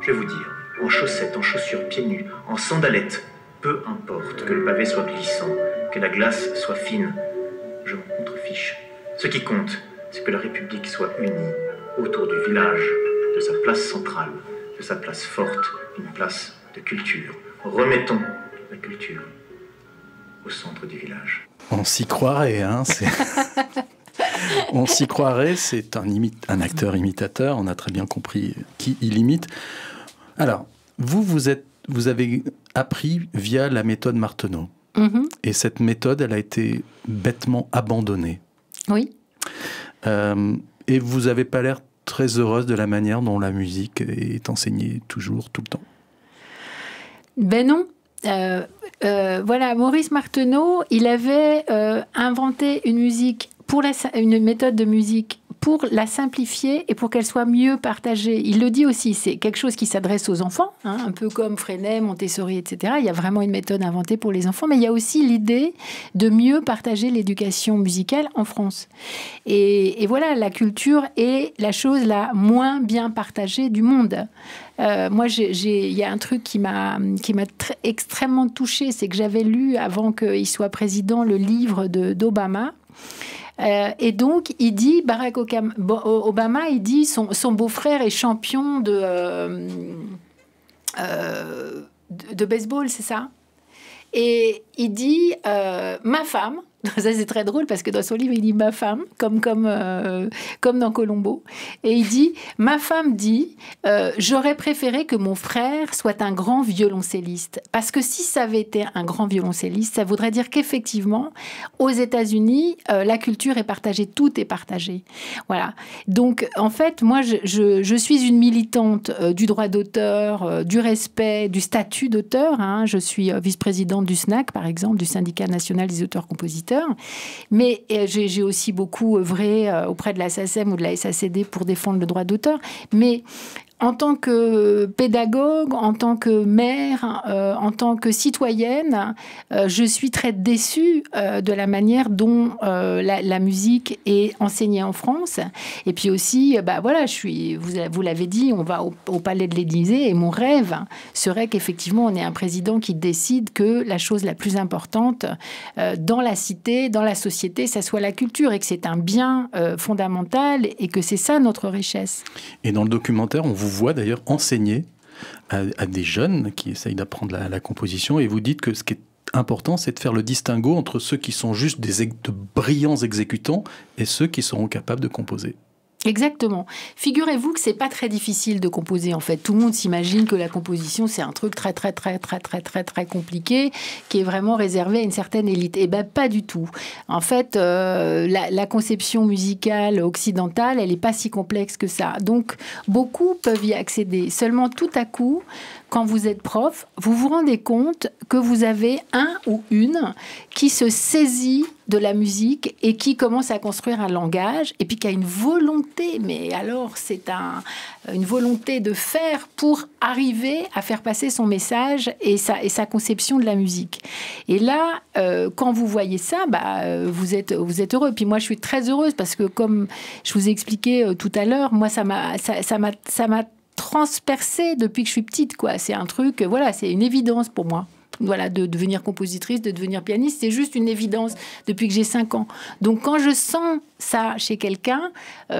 je vais vous dire, en chaussettes, en chaussures, pieds nus, en sandalettes, peu importe que le pavé soit glissant, que la glace soit fine, je m'en contrefiche. Ce qui compte, c'est que la République soit unie autour du village, de sa place centrale, de sa place forte, une place de culture. Remettons la culture au centre du village. On s'y croirait, hein. On s'y croirait, c'est un acteur imitateur, on a très bien compris qui il imite. Alors, vous avez appris via la méthode Martenot. Mm-hmm. Et cette méthode, elle a été bêtement abandonnée. Oui. Et vous n'avez pas l'air très heureuse de la manière dont la musique est enseignée toujours, tout le temps. Ben non. Voilà, Maurice Martenot, il avait inventé une méthode de musique pour la simplifier et pour qu'elle soit mieux partagée. Il le dit aussi, c'est quelque chose qui s'adresse aux enfants, hein, un peu comme Freinet, Montessori, etc. Il y a vraiment une méthode inventée pour les enfants, mais il y a aussi l'idée de mieux partager l'éducation musicale en France. Et voilà, la culture est la chose la moins bien partagée du monde. Moi, il y a un truc qui m'a extrêmement touchée, c'est que j'avais lu, avant qu'il soit président, le livre d'Obama. Et donc, il dit, Barack Obama, il dit, son beau-frère est champion de baseball, c'est ça? Et il dit, ma femme, ça c'est très drôle parce que dans son livre, il dit ma femme, comme dans Colombo. Et il dit, ma femme dit, j'aurais préféré que mon frère soit un grand violoncelliste. Parce que si ça avait été un grand violoncelliste, ça voudrait dire qu'effectivement, aux États-Unis, la culture est partagée, tout est partagé. Voilà. Donc, en fait, moi, je suis une militante du droit d'auteur, du respect, du statut d'auteur. Hein. Je suis vice-présidente du SNAC, par exemple, du Syndicat national des auteurs-compositeurs. Mais j'ai aussi beaucoup œuvré auprès de la SACEM ou de la SACD pour défendre le droit d'auteur. Mais en tant que pédagogue, en tant que mère, en tant que citoyenne, je suis très déçue de la manière dont la musique est enseignée en France. Et puis aussi, voilà, vous l'avez dit, on va au Palais de l'Élysée et mon rêve serait qu'effectivement, on ait un président qui décide que la chose la plus importante dans la cité, dans la société, ça soit la culture et que c'est un bien fondamental et que c'est ça notre richesse. Et dans le documentaire, on vous voit d'ailleurs enseigner à des jeunes qui essayent d'apprendre la composition, et vous dites que ce qui est important, c'est de faire le distinguo entre ceux qui sont juste de brillants exécutants et ceux qui seront capables de composer. Exactement. Figurez-vous que c'est pas très difficile de composer en fait. Tout le monde s'imagine que la composition c'est un truc très compliqué qui est vraiment réservé à une certaine élite. Eh ben pas du tout. En fait, la conception musicale occidentale, elle est pas si complexe que ça. Donc beaucoup peuvent y accéder. Seulement tout à coup, quand vous êtes prof, vous vous rendez compte que vous avez un ou une qui se saisit de la musique et qui commence à construire un langage et puis qui a une volonté, mais alors c'est une volonté de faire pour arriver à faire passer son message et sa conception de la musique. Et là, quand vous voyez ça, vous êtes heureux. Puis moi, je suis très heureuse parce que comme je vous ai expliqué tout à l'heure, moi, ça m'a transpercée depuis que je suis petite, quoi. C'est un truc, voilà, c'est une évidence pour moi. Voilà, de devenir compositrice, de devenir pianiste, c'est juste une évidence depuis que j'ai 5 ans. Donc quand je sens ça chez quelqu'un,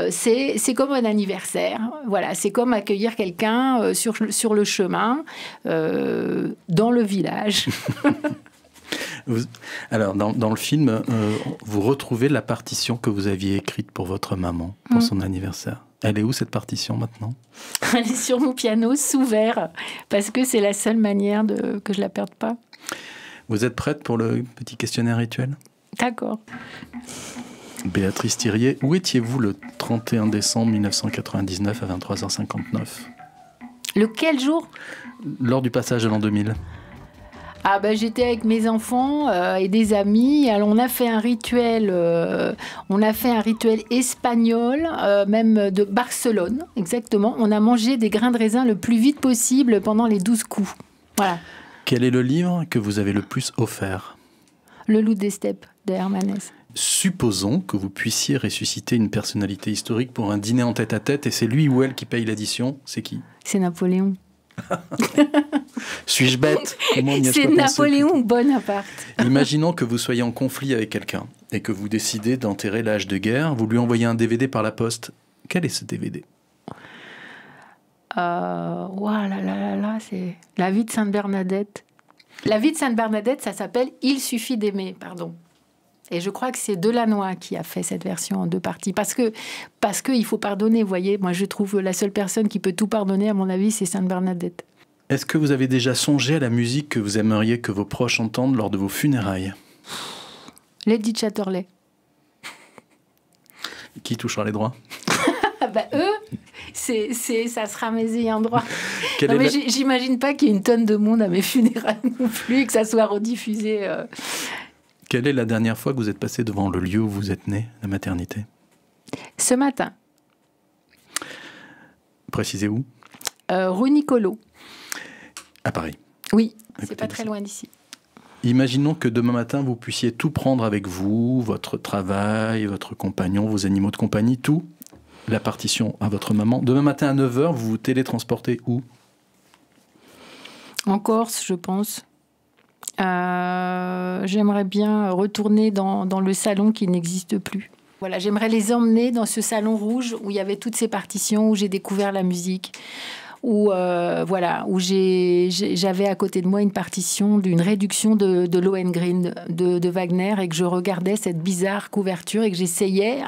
c'est comme un anniversaire. Voilà, c'est comme accueillir quelqu'un sur le chemin, dans le village. Alors, dans le film, vous retrouvez la partition que vous aviez écrite pour votre maman, pour son anniversaire. Elle est où, cette partition, maintenant? Elle est sur mon piano, sous verre, parce que c'est la seule manière que je la perde pas. Vous êtes prête pour le petit questionnaire rituel? D'accord. Béatrice Thiriet, où étiez-vous le 31 décembre 1999 à 23h59? Lequel jour? Lors du passage de l'an 2000. J'étais avec mes enfants et des amis. Alors on a fait un rituel espagnol, même de Barcelone, exactement. On a mangé des grains de raisin le plus vite possible pendant les 12 coups. Voilà. Quel est le livre que vous avez le plus offert? Le Loup des steppes de Hermanès. Supposons que vous puissiez ressusciter une personnalité historique pour un dîner en tête-à-tête et c'est lui ou elle qui paye l'addition. C'est qui? C'est Napoléon. Suis-je bête? C'est Napoléon Bonaparte. Imaginons que vous soyez en conflit avec quelqu'un et que vous décidez d'enterrer l'âge de guerre. Vous lui envoyez un DVD par la poste. Quel est ce DVD? C'est La vie de Sainte Bernadette. La vie de Sainte Bernadette, ça s'appelle Il suffit d'aimer, pardon. Et je crois que c'est Delannoy qui a fait cette version en 2 parties. Parce que il faut pardonner, vous voyez. Moi, je trouve la seule personne qui peut tout pardonner, à mon avis, c'est Sainte Bernadette. Est-ce que vous avez déjà songé à la musique que vous aimeriez que vos proches entendent lors de vos funérailles? Lady Chatterley. Qui touchera les droits? Eux, ça sera mes ayants droit. J'imagine pas qu'il y ait une tonne de monde à mes funérailles non plus, et que ça soit rediffusé... Quelle est la dernière fois que vous êtes passé devant le lieu où vous êtes né, la maternité? Ce matin. Précisez où? Rue Nicolo. À Paris? Oui, c'est pas très loin d'ici. Imaginons que demain matin, vous puissiez tout prendre avec vous, votre travail, votre compagnon, vos animaux de compagnie, tout, la partition à votre maman. Demain matin à 9h, vous vous télétransportez où? En Corse, je pense. J'aimerais bien retourner dans le salon qui n'existe plus. Voilà, j'aimerais les emmener dans ce salon rouge où il y avait toutes ces partitions, où j'ai découvert la musique, où j'avais à côté de moi une partition d'une réduction de Lohengrin de Wagner et que je regardais cette bizarre couverture et que j'essayais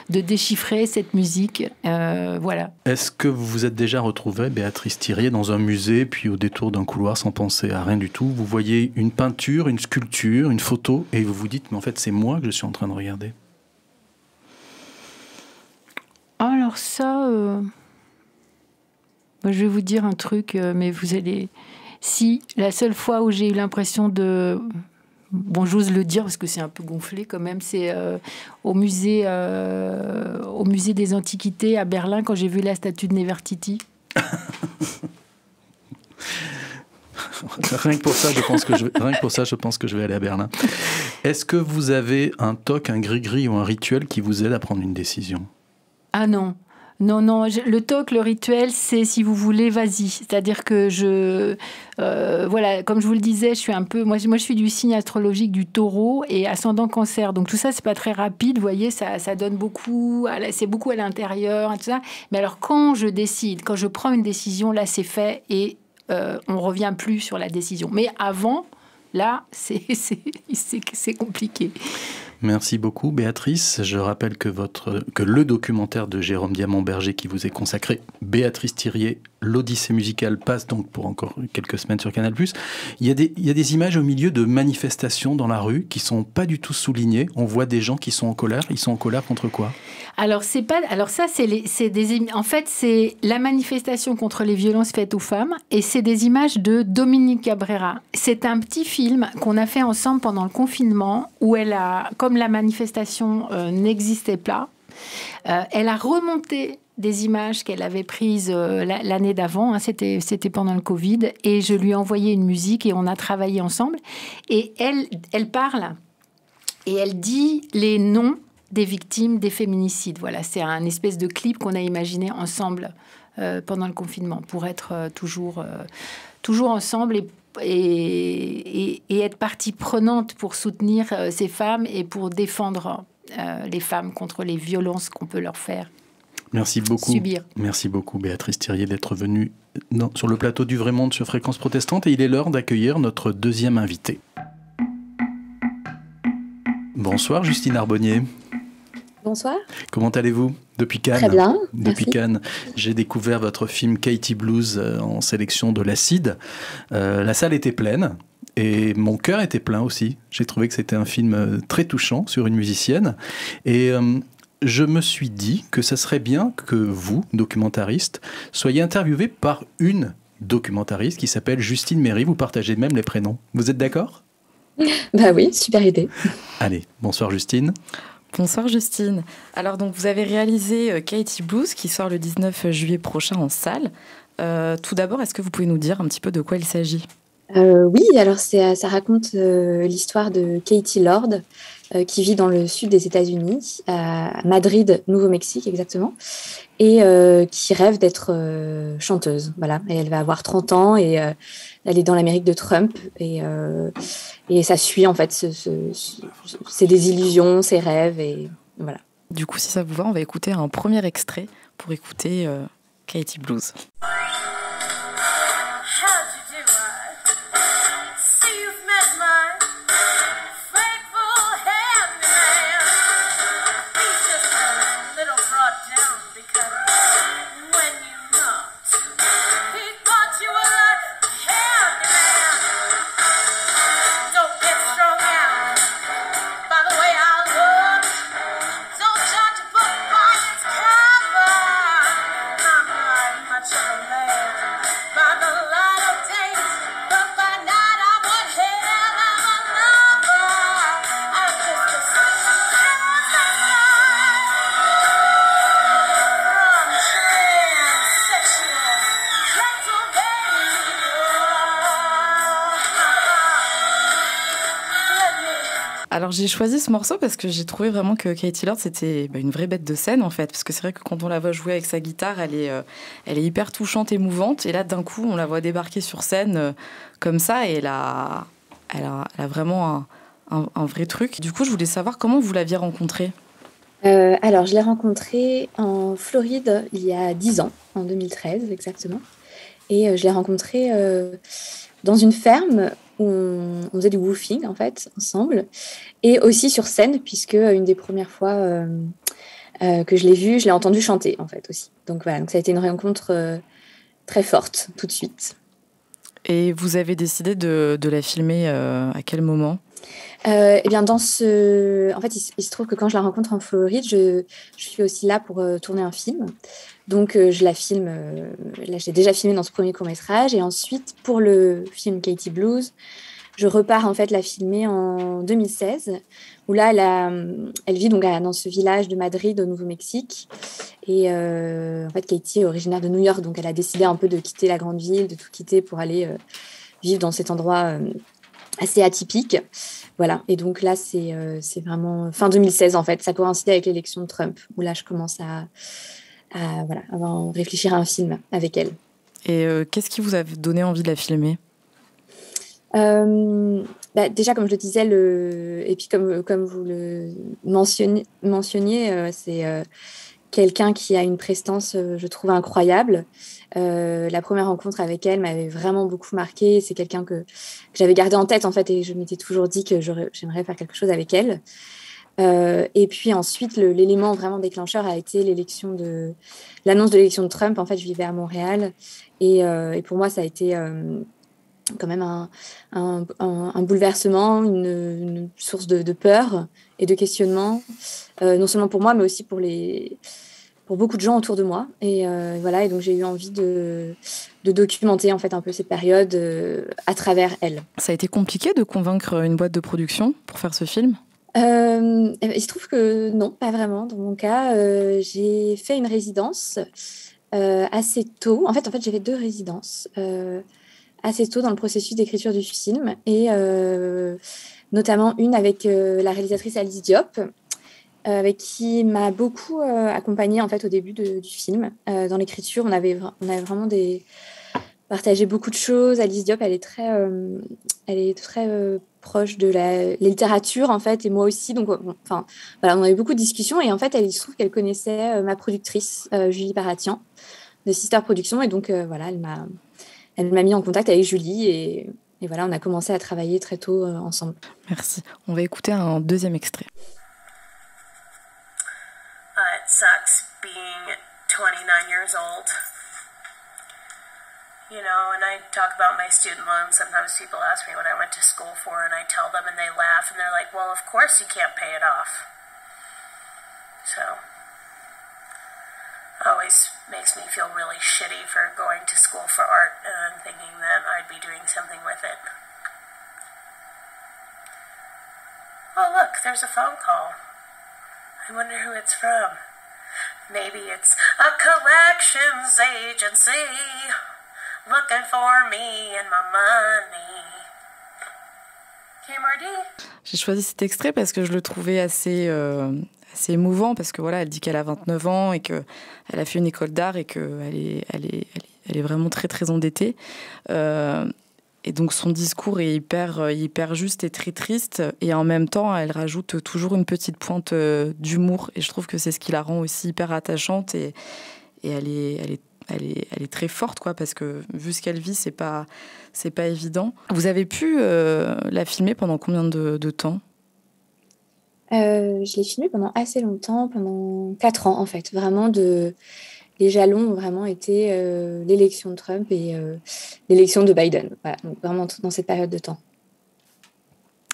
de déchiffrer cette musique. Voilà. Est-ce que vous vous êtes déjà retrouvée, Béatrice Thiriet, dans un musée, puis au détour d'un couloir sans penser à rien du tout, vous voyez une peinture, une sculpture, une photo et vous vous dites, mais en fait c'est moi que je suis en train de regarder? Alors ça... je vais vous dire un truc, mais vous allez... Si, la seule fois où j'ai eu l'impression de... Bon, j'ose le dire parce que c'est un peu gonflé quand même, c'est au musée des Antiquités à Berlin, quand j'ai vu la statue de Nefertiti. Rien que pour ça, je pense que je vais aller à Berlin. Est-ce que vous avez un toc, un gris-gris ou un rituel qui vous aide à prendre une décision? Ah non. Non, le toc, le rituel, c'est si vous voulez, vas-y. C'est-à-dire que voilà, comme je vous le disais, je suis un peu... Moi, je suis du signe astrologique du taureau et ascendant cancer. Donc tout ça, c'est pas très rapide, vous voyez, ça donne beaucoup... C'est beaucoup à l'intérieur, et tout ça. Mais alors, quand je décide, quand je prends une décision, là, c'est fait et on revient plus sur la décision. Mais avant, là, c'est compliqué. Merci beaucoup Béatrice. Je rappelle que le documentaire de Jérôme Diamant-Berger qui vous est consacré, Béatrice Thiriet, l'Odyssée musicale, passe donc pour encore quelques semaines sur Canal+. Il y a des images au milieu de manifestations dans la rue qui sont pas du tout soulignées. On voit des gens qui sont en colère. Ils sont en colère contre quoi ? Alors c'est la manifestation contre les violences faites aux femmes et c'est des images de Dominique Cabrera. C'est un petit film qu'on a fait ensemble pendant le confinement où comme la manifestation n'existait pas, elle a remonté des images qu'elle avait prises l'année d'avant, c'était pendant le Covid, et je lui ai envoyé une musique et on a travaillé ensemble. Et elle parle et elle dit les noms des victimes des féminicides. Voilà, c'est un espèce de clip qu'on a imaginé ensemble pendant le confinement pour être toujours ensemble et être partie prenante pour soutenir ces femmes et pour défendre les femmes contre les violences qu'on peut leur faire. Merci beaucoup. Subir. Merci beaucoup Béatrice Thiriet d'être venue sur le plateau du Vrai Monde sur Fréquence Protestante et il est l'heure d'accueillir notre deuxième invité. Bonsoir Justine Arbonnier. Bonsoir. Comment allez-vous depuis Cannes? Très bien. Depuis merci. Cannes, j'ai découvert votre film Katie Blues en sélection de l'Acide. La salle était pleine et mon cœur était plein aussi. J'ai trouvé que c'était un film très touchant sur une musicienne et je me suis dit que ça serait bien que vous, documentariste, soyez interviewé par une documentariste qui s'appelle Justine Méry. Vous partagez même les prénoms. Vous êtes d'accord ? Bah oui, super idée. Allez, bonsoir Justine. Bonsoir Justine. Alors donc vous avez réalisé Katie Blues qui sort le 19 juillet prochain en salle. Tout d'abord, est-ce que vous pouvez nous dire un petit peu de quoi il s'agit ? Oui, alors ça raconte l'histoire de Katie Lord qui vit dans le sud des États-Unis, à Madrid, Nouveau-Mexique exactement, et qui rêve d'être chanteuse. Voilà, et elle va avoir 30 ans et elle est dans l'Amérique de Trump et ça suit en fait ses désillusions, ses rêves et voilà. Du coup, si ça vous va, on va écouter un premier extrait pour écouter Katie Blues. Alors j'ai choisi ce morceau parce que j'ai trouvé vraiment que Katie Lord c'était une vraie bête de scène en fait, parce que c'est vrai que quand on la voit jouer avec sa guitare, elle est hyper touchante, émouvante, et là d'un coup on la voit débarquer sur scène comme ça et elle a vraiment un vrai truc. Du coup je voulais savoir comment vous l'aviez rencontrée. Alors je l'ai rencontrée en Floride il y a 10 ans, en 2013 exactement, et je l'ai rencontrée dans une ferme où on faisait du woofing en fait ensemble, et aussi sur scène puisque une des premières fois que je l'ai vue, je l'ai entendue chanter en fait aussi. Donc voilà, donc ça a été une rencontre très forte tout de suite. Et vous avez décidé de la filmer à quel moment ? Eh bien en fait il se trouve que quand je la rencontre en Floride, je suis aussi là pour tourner un film. Donc je la filme, là j'ai déjà filmé dans ce premier court-métrage, et ensuite pour le film Katie Blues, je repars en fait la filmer en 2016, où là elle vit donc dans ce village de Madrid au Nouveau-Mexique, et en fait Katie est originaire de New York, donc elle a décidé un peu de quitter la grande ville, de tout quitter pour aller vivre dans cet endroit assez atypique. Voilà, et donc là c'est vraiment fin 2016 en fait, ça coïncidait avec l'élection de Trump, où là je commence à réfléchir à un film avec elle. Et qu'est-ce qui vous a donné envie de la filmer ? Déjà, comme je le disais, et puis comme vous le mentionniez, c'est quelqu'un qui a une prestance, je trouve, incroyable. La première rencontre avec elle m'avait vraiment beaucoup marquée. C'est quelqu'un que j'avais gardé en tête, en fait, et je m'étais toujours dit que j'aimerais faire quelque chose avec elle. Et puis ensuite, l'élément vraiment déclencheur a été l'annonce de l'élection de Trump. En fait, je vivais à Montréal et pour moi, ça a été quand même un bouleversement, une source de peur et de questionnement, non seulement pour moi, mais aussi pour beaucoup de gens autour de moi. Et voilà, et donc j'ai eu envie de documenter en fait un peu cette période à travers elle. Ça a été compliqué de convaincre une boîte de production pour faire ce film ? Il se trouve que non, pas vraiment. Dans mon cas, j'ai fait une résidence assez tôt. En fait, j'avais 2 résidences assez tôt dans le processus d'écriture du film, et notamment une avec la réalisatrice Alice Diop, avec qui m'a beaucoup accompagnée en fait au début du film. Dans l'écriture, on avait vraiment partagé beaucoup de choses. Alice Diop, elle est très proche de la littérature en fait, et moi aussi. Donc, voilà, on avait beaucoup de discussions, et en fait, il se trouve qu'elle connaissait ma productrice Julie Paratian de Sister Productions, et donc voilà, elle m'a mis en contact avec Julie, et voilà, on a commencé à travailler très tôt ensemble. Merci. On va écouter un deuxième extrait. It sucks being 29 years old. You know, and I talk about my student loans. Sometimes people ask me what I went to school for, and I tell them, and they laugh, and they're like, well, of course you can't pay it off. So, always makes me feel really shitty for going to school for art and thinking that I'd be doing something with it. Oh, look, there's a phone call. I wonder who it's from. Maybe it's a collections agency looking for me and my money. Marty? J'ai choisi cet extrait parce que je le trouvais assez émouvant, parce que voilà, elle dit qu'elle a 29 ans et qu'elle a fait une école d'art et qu'elle est vraiment très très endettée. Et donc son discours est hyper juste et très triste, et en même temps elle rajoute toujours une petite pointe d'humour, et je trouve que c'est ce qui la rend aussi hyper attachante, et elle est très forte, quoi, parce que vu ce qu'elle vit, c'est pas évident. Vous avez pu la filmer pendant combien de temps ? Je l'ai filmée pendant assez longtemps, pendant 4 ans en fait. Vraiment, les jalons ont vraiment été l'élection de Trump et l'élection de Biden. Voilà, donc vraiment dans cette période de temps.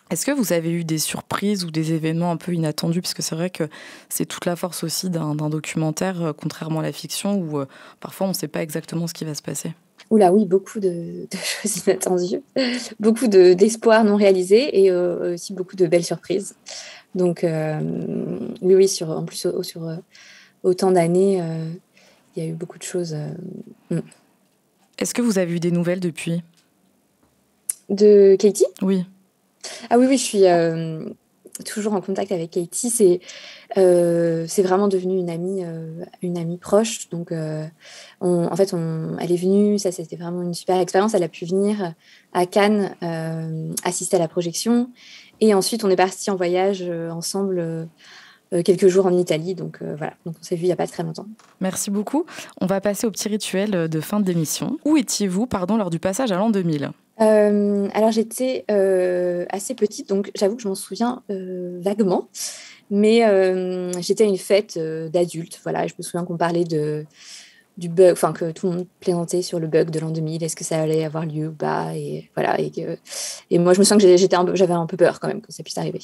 Est-ce que vous avez eu des surprises ou des événements un peu inattendus ? Parce que c'est vrai que c'est toute la force aussi d'un documentaire, contrairement à la fiction, où parfois on ne sait pas exactement ce qui va se passer. Oula, oui, beaucoup de choses inattendues, beaucoup d'espoirs non réalisés, et aussi beaucoup de belles surprises. Donc oui, en plus sur autant d'années, il y a eu beaucoup de choses. Est-ce que vous avez eu des nouvelles depuis ? De Katie ? Oui. Ah oui, je suis toujours en contact avec Katie. C'est vraiment devenu une amie proche. Donc, elle est venue. Ça, c'était vraiment une super expérience. Elle a pu venir à Cannes assister à la projection. Et ensuite, on est partis en voyage ensemble quelques jours en Italie. Donc, voilà. Donc, on s'est vu il n'y a pas très longtemps. Merci beaucoup. On va passer au petit rituel de fin d'émission. Où étiez-vous, lors du passage à l'an 2000 ? Alors j'étais assez petite, donc j'avoue que je m'en souviens vaguement, mais j'étais à une fête d'adultes, voilà, et je me souviens qu'on parlait du bug, enfin que tout le monde plaisantait sur le bug de l'an 2000, est-ce que ça allait avoir lieu ou pas, et voilà, et moi je me sens que j'avais un peu peur quand même que ça puisse arriver.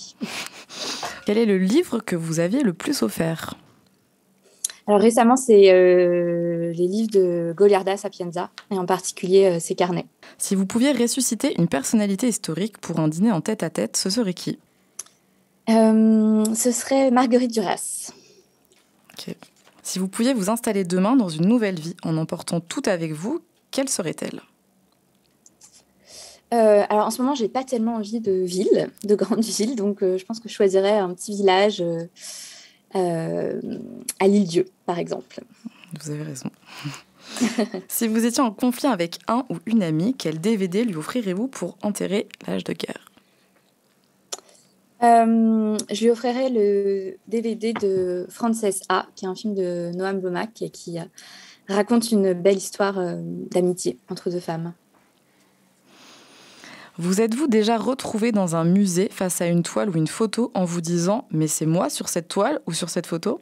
Quel est le livre que vous aviez le plus offert ? Alors récemment, c'est les livres de Goliarda Sapienza, et en particulier ses carnets. Si vous pouviez ressusciter une personnalité historique pour un dîner en tête-à-tête, ce serait qui ? Ce serait Marguerite Duras. Ok. Si vous pouviez vous installer demain dans une nouvelle vie en emportant tout avec vous, quelle serait-elle ? Alors en ce moment, j'ai pas tellement envie de grandes villes, donc je pense que je choisirais un petit village à l'île-Dieu, par exemple. Vous avez raison. Si vous étiez en conflit avec un ou une amie, quel DVD lui offrirez-vous pour enterrer l'âge de guerre ? Je lui offrirais le DVD de Frances A, qui est un film de Noam Baumbach et qui raconte une belle histoire d'amitié entre 2 femmes. Vous êtes-vous déjà retrouvé dans un musée face à une toile ou une photo en vous disant « mais c'est moi sur cette toile ou sur cette photo »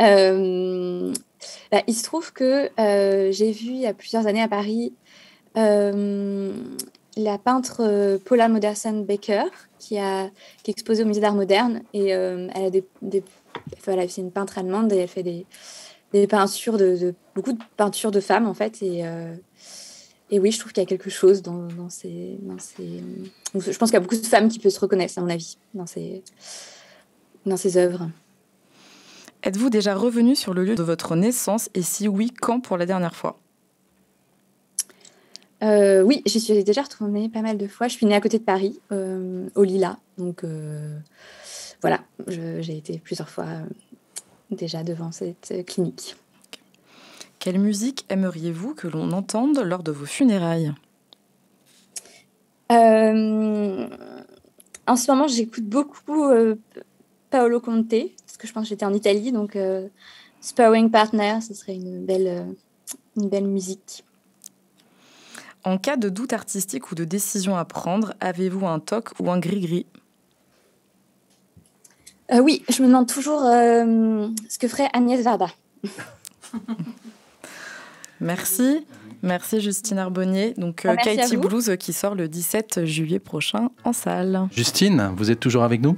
Il se trouve que j'ai vu il y a plusieurs années à Paris la peintre Paula Modersohn-Becker qui est exposée au musée d'art moderne et elle a voilà, c'est une peintre allemande et elle fait des peintures beaucoup de peintures de femmes en fait et oui, je trouve qu'il y a quelque chose dans ces je pense qu'il y a beaucoup de femmes qui peuvent se reconnaître à mon avis dans ces œuvres. Êtes-vous déjà revenu sur le lieu de votre naissance et si oui, quand pour la dernière fois ? Oui, j'y suis déjà retournée pas mal de fois. Je suis née à côté de Paris, au Lilas. Donc voilà, j'ai été plusieurs fois déjà devant cette clinique. Quelle musique aimeriez-vous que l'on entende lors de vos funérailles ? En ce moment, j'écoute beaucoup Paolo Conte, parce que je pense que j'étais en Italie, donc Sparring Partner, ce serait une belle musique. En cas de doute artistique ou de décision à prendre, avez-vous un toc ou un gris-gris ? Oui, je me demande toujours ce que ferait Agnès Varda. Merci Justine Arbonnier. Donc Katie Blues qui sort le 17 juillet prochain en salle. Justine, vous êtes toujours avec nous ?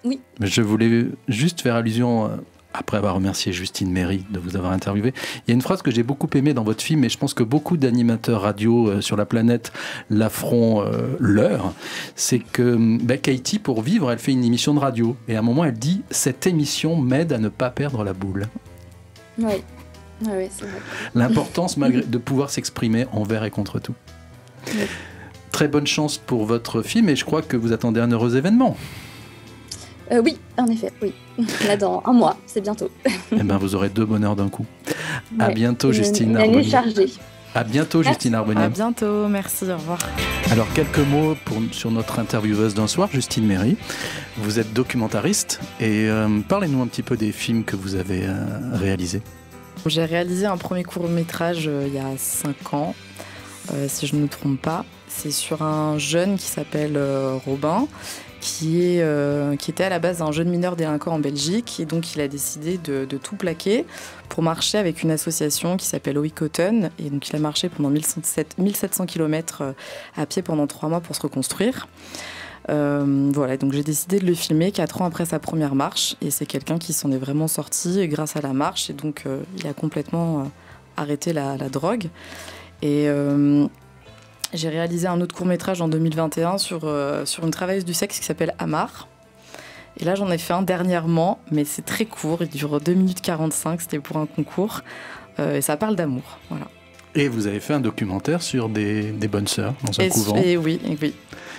Oui. Je voulais juste faire allusion, après avoir remercié Justine Méry de vous avoir interviewé, il y a une phrase que j'ai beaucoup aimée dans votre film et je pense que beaucoup d'animateurs radio sur la planète la feront leur, c'est que Katie, pour vivre, elle fait une émission de radio et à un moment elle dit « Cette émission m'aide à ne pas perdre la boule ». Oui. Oui, c'est vrai. L'importance de pouvoir s'exprimer envers et contre tout. Oui. Très bonne chance pour votre film et je crois que vous attendez un heureux événement. Oui, en effet, oui. Là, dans un mois, c'est bientôt. Eh bien, vous aurez 2 bonheurs d'un coup. Ouais. À bientôt, Justine Arbonnier. Une année chargée. À bientôt, Justine Arbonnier. À bientôt, merci, au revoir. Alors, quelques mots sur notre intervieweuse d'un soir, Justine Méry. Vous êtes documentariste et parlez-nous un petit peu des films que vous avez réalisés. J'ai réalisé un premier court-métrage il y a 5 ans, si je ne me trompe pas. C'est sur un jeune qui s'appelle Robin, qui était à la base un jeune mineur délinquant en Belgique. Et donc, il a décidé de tout plaquer pour marcher avec une association qui s'appelle Oikoton. Et donc, il a marché pendant 1700 km à pied pendant 3 mois pour se reconstruire. Voilà, donc j'ai décidé de le filmer 4 ans après sa première marche et c'est quelqu'un qui s'en est vraiment sorti grâce à la marche et donc il a complètement arrêté la drogue et j'ai réalisé un autre court-métrage en 2021 sur une travailleuse du sexe qui s'appelle Amar et là j'en ai fait un dernièrement mais c'est très court, il dure 2 minutes 45, c'était pour un concours et ça parle d'amour, voilà. Et vous avez fait un documentaire sur des bonnes sœurs dans un couvent. Oui.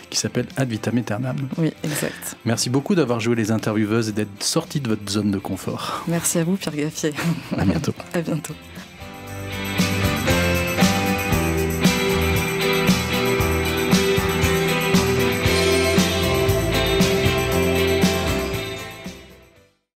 Qui s'appelle Ad Vitam Aeternam. Oui, exact. Merci beaucoup d'avoir joué les intervieweuses et d'être sortie de votre zone de confort. Merci à vous, Pierre Gaffier. À bientôt. À bientôt.